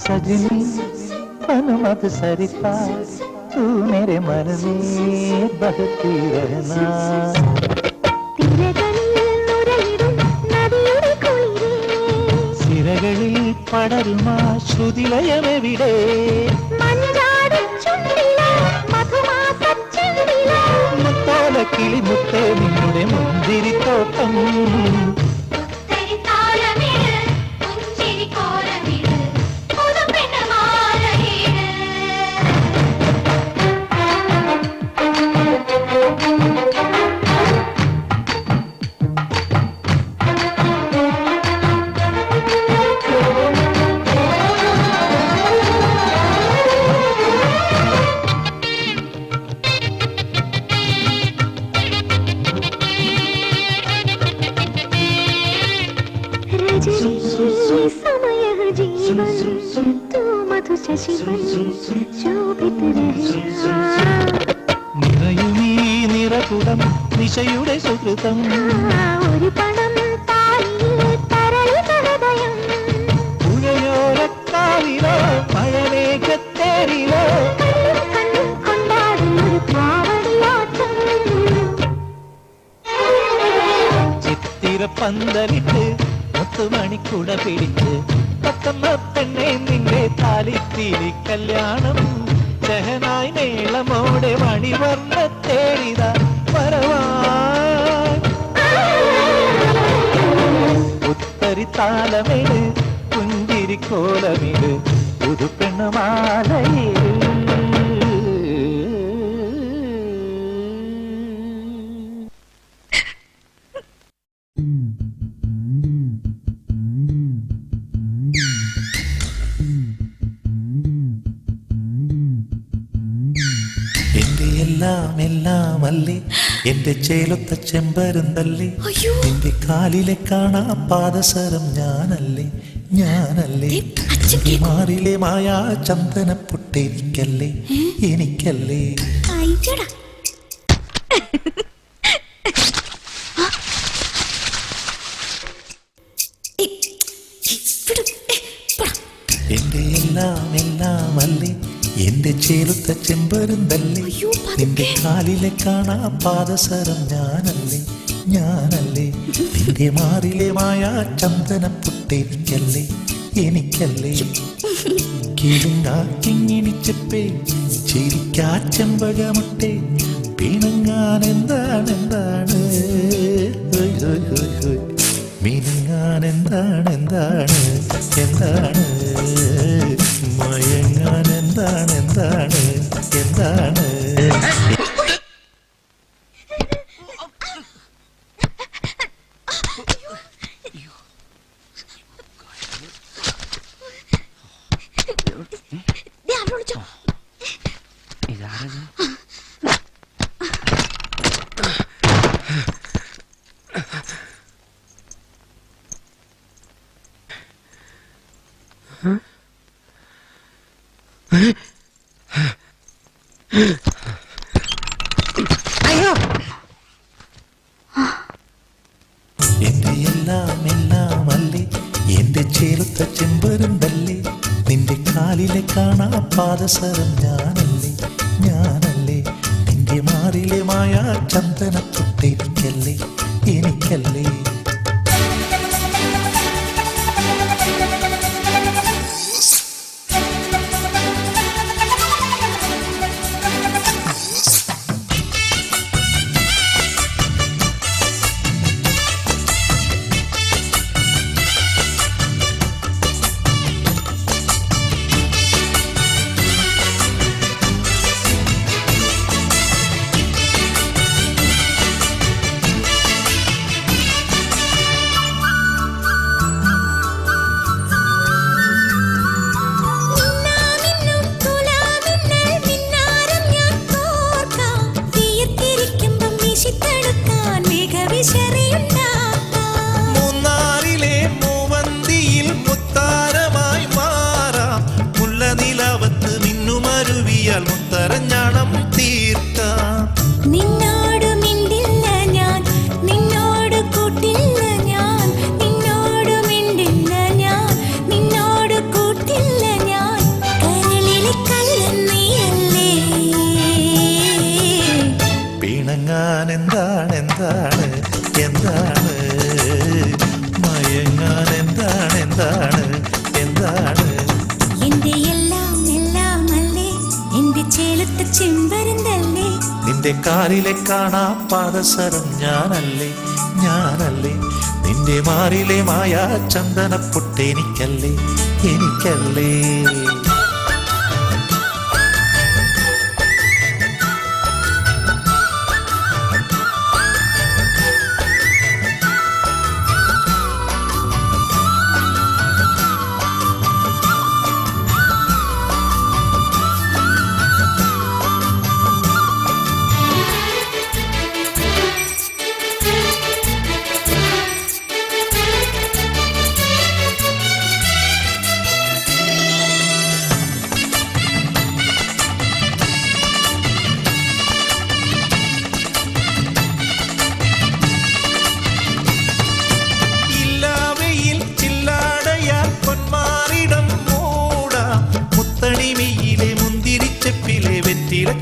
सजनी पनमत सरिता तू मेरे मन में बहती रहना സിരകളിൽ പടരുമാ ശ്രുതിലയമെവിടെ മുത്തോല കിളിമുത്തേ നിന്നുടെ മുന്തിരിത്തോട്ടം നിറയുമീ നിറകുടം നിശയുടെ സുഹൃതം ഒരു പണം പുഴയോരക്കാവിലോ മഴമേഘത്തേരിലോ ചിത്തിരപ്പന്തലിട്ട് മുത്തുമണിക്കുട പിടിച്ച് തത്തമ്മ പെണ്ണെ നിന്റെ താലിപ്പീലി കല്യാണം ഷഹനായി മേളമോടെ മണിവർണ്ണ തേരിത വരവാൻ ഉത്തരിത്താലമിട് പുഞ്ചിരിക്കോലമിട് പുതുപ്പെണ്ണുമാലയിട് എല്ലാം അല്ലേ എന്റെ ചേലൊത്ത ചെമ്പരുന്തല്ലേ എന്റെ കാലിലെ കാണാ പാദസരം ഞാനല്ലേ മാറിലെ മായാ ചന്ദന പൊട്ടെനിക്കല്ലേ എനിക്കല്ലേ എന്റെ എല്ലാം അല്ലേ എന്റെ ചേലുത്ത ചെമ്പരുന്തല്ലേ നിന്റെ കാലിലെ കാണാ പാദസരം ഞാനല്ലേ നിന്റെ മാറിലെ മായാ ചന്ദന പൊട്ടെനിക്കല്ലേ എനിക്കല്ലേ കിളിങ്ങിണിച്ചപ്പേ ചിരിക്കാ ചെമ്പകമുട്ടെ പിണങ്ങാൻ എന്താണ് മിനുങ്ങാൻ എന്താണ് മയങ്ങാൻ എന്താണ് എന്റെ എല്ലാം അല്ലേ എന്റെ ചേർത്ത ചെമ്പരുന്തല്ലേ നിന്റെ കാലിലെ കാണാ പാദസരം ഞാനല്ലേ നിന്റെ മാറിലെ മായാ ചന്ദന പൊട്ടെനിക്കല്ലേ എനിക്കല്ലേ നിന്റെ കാലിലെ കാണാ പാദസരം ഞാനല്ലേ ഞാനല്ലേ നിന്റെ മാറിലെ മായ ചന്ദനപ്പൊട്ടെനിക്കല്ലേ എനിക്കല്ലേ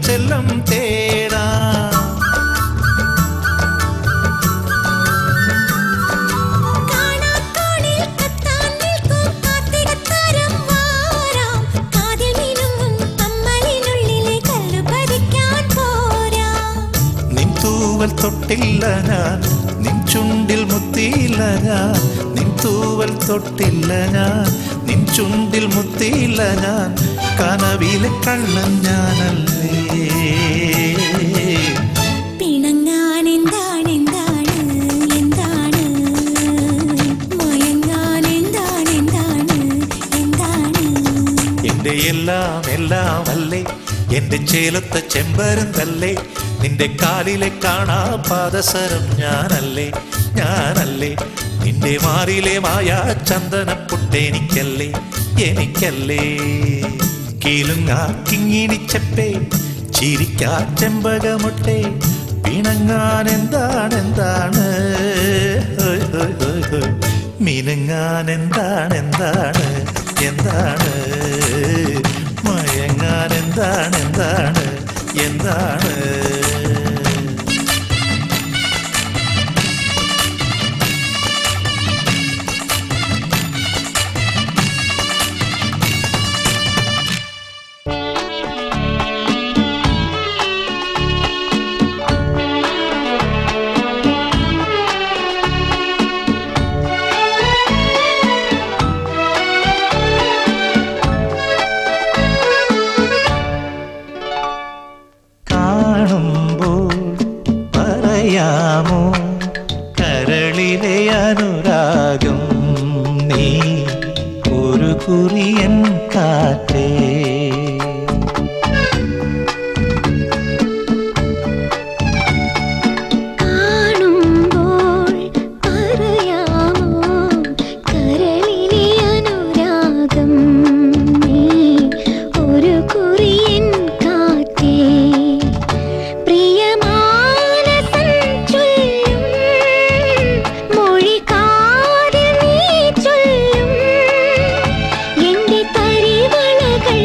ചെല്ലം തേടാ നിൻ തൂവൽ തൊട്ടില്ല ഞാൻ നിൻ ചുണ്ടിൽ മുത്തിയില്ല ഞാൻ നിൻ തൂവൽ തൊട്ടില്ല ഞാൻ നിൻ ചുണ്ടിൽ മുത്തിയില്ല ഞാൻ കനവിലെ കള്ളൻ ഞാനല്ലേ പിണങ്ങാൻ എന്താണ് എന്താണ് എന്താണ് മയങ്ങാൻ എന്താണ് എന്താണ് എന്താണ് എന്റെ എല്ലാം എല്ലാം അല്ലേ എന്റെ ചേലത്തെ ചെമ്പരുന്തല്ലേ നിന്റെ കാലിലെ കാണാ പാദസരം ഞാനല്ലേ ഞാനല്ലേ നിന്റെ മാറിലെ മായ ചന്ദനപ്പൊട്ടെനിക്കല്ലേ എനിക്കല്ലേ കിലുങ്ങാ കിങ്ങിണിച്ചപ്പേ ചിരിക്കാ ചെമ്പകമൊട്ടെ പിണങ്ങാൻ എന്താണ് എന്താണ് മിനുങ്ങാൻ എന്താണ് എന്താണ് എന്താണ് മയങ്ങാൻ എന്താണ് എന്താണ് എന്താണ് പറയാമോ കരളിലെ അനുരാഗം നീ ഒരു കുറിയൻ കാറ്റേ മൊഴി കാതിൽ നീ ചൊല്ലും എന്റെ തരിവളകൾ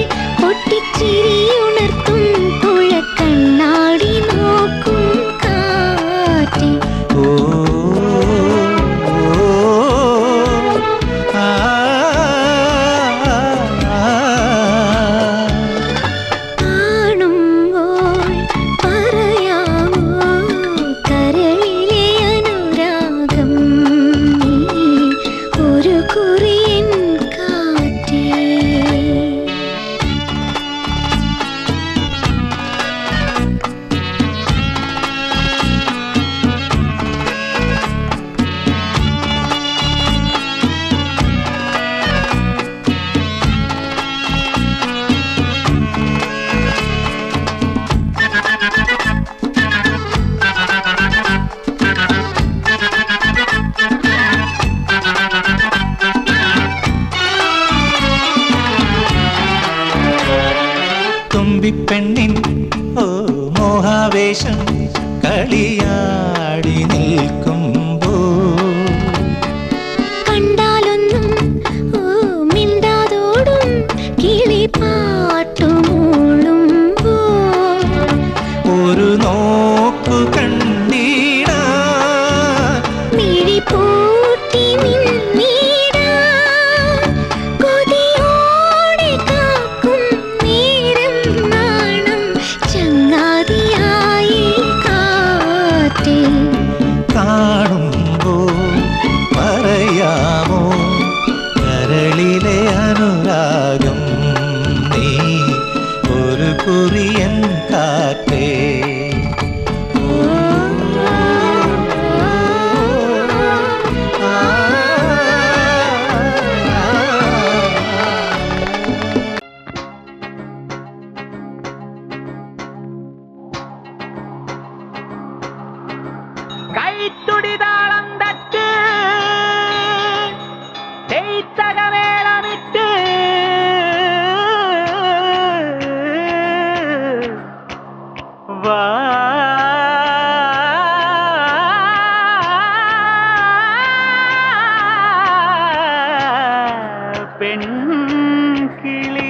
പെൺകിളി.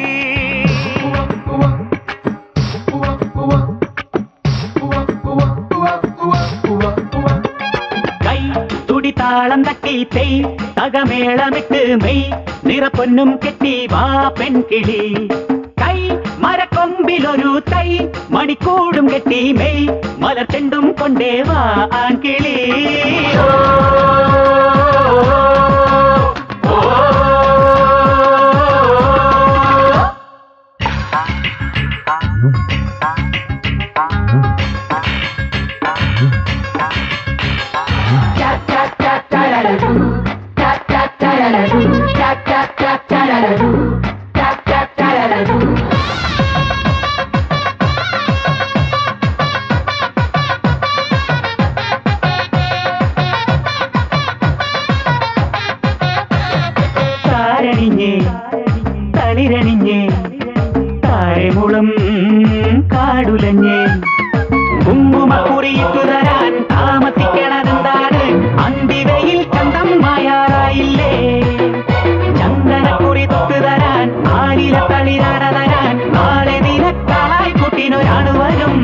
കൈ തുടി താളം തട്ടി തെയ് തകമേളമിട്ട് മെയ് നിറപ്പൊന്നും കെട്ടി വാ പെൺകിളി. കൈ മരക്കൊമ്പിലൊരു തൈ മണിക്കൂടും കെട്ടി മെയ് മലർച്ചെണ്ടും കൊണ്ടേ വാ ആൺകിളി. താരണിഞ്ഞേ തളിരണിഞ്ഞേ താരമുളം കാടുലഞ്ഞേ കുങ്കുമക്കുറിയിട്ടു തരാൻ താമസിക്കണതെന്താണ്? അന്തിവയിൽ ചന്തം മായാറായില്ലേ? ചന്ദനക്കുറി തൊട്ടു തരാൻ ആലില തളിരാട തരാൻ നാളെ നിനക്കാളായി കുട്ടിനൊരാണ് വരും.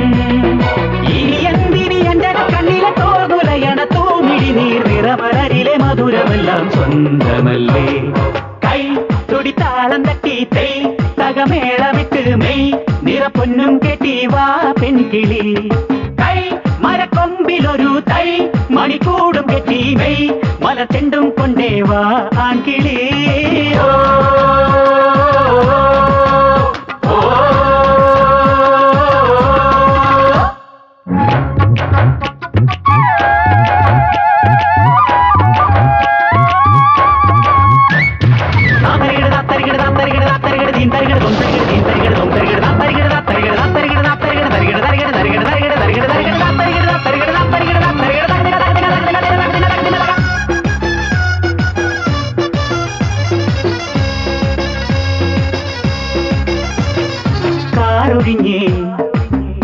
ഇനി എന്തിനി എന്റെ കണ്ണിലെ തോർമുലയണ തൂമിഴി നീർ നിറമലരിലെ മധുരമെല്ലാം സ്വന്തമല്ലേ? കൈ തുടി താളം തട്ടി തെയ് തകമേളമിട്ട് മെയ് നിറപ്പൊന്നും കെട്ടി വാ പെൺകിളി. കൈ മരക്കൊമ്പിലൊരു തൈ മണിക്കൂടും കെട്ടി മെയ് മലച്ചെണ്ടും കൊണ്ടേ വാ ആൺകിളി. കാറൊഴിഞ്ഞേ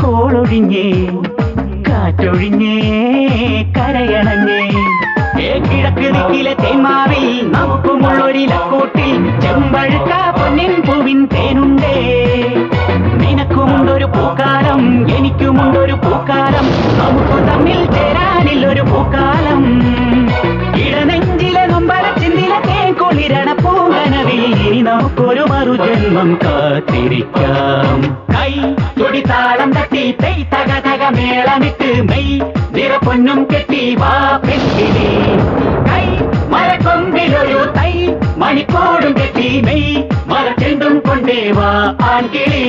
കോളൊഴിഞ്ഞേ കാറ്റൊഴിഞ്ഞേ കരയണഞ്ഞേ കിഴക്ക് ദിക്കിലെ തേന്മാവിൽ നമുക്കുമുള്ളൊരിലക്കൂട്ടിൽ ചെമ്പഴുക്ക പൊന്നിൻ പൂവിൻ തേനുണ്ടേ. നിനക്കുമുണ്ടൊരു പൂക്കാലം എനിക്കുമുണ്ടൊരു പൂക്കാലം നമുക്ക് തമ്മിൽ ചേരാനില്ലൊരു പൂക്കാലം. ഇടനെഞ്ചിലെ നൊമ്പര ചിന്തിലെ തേൻ കുളിരണ പൂങ്കനവിൽ ഇനി നമുക്കൊരു മറുജന്മം കാത്തിരിക്കാം. കൈ തുടി താളം തട്ടി തെയ് തക തക മേളമിട്ട് മെയ് നിറപ്പൊന്നും കെട്ടി വാ പെൺകിളി. കൈ മരക്കൊമ്പിലൊരു തൈ മണിക്കൂടും കെട്ടി മെയ് മലച്ചെണ്ടും കൊണ്ടേ വാ ആൺകിളി.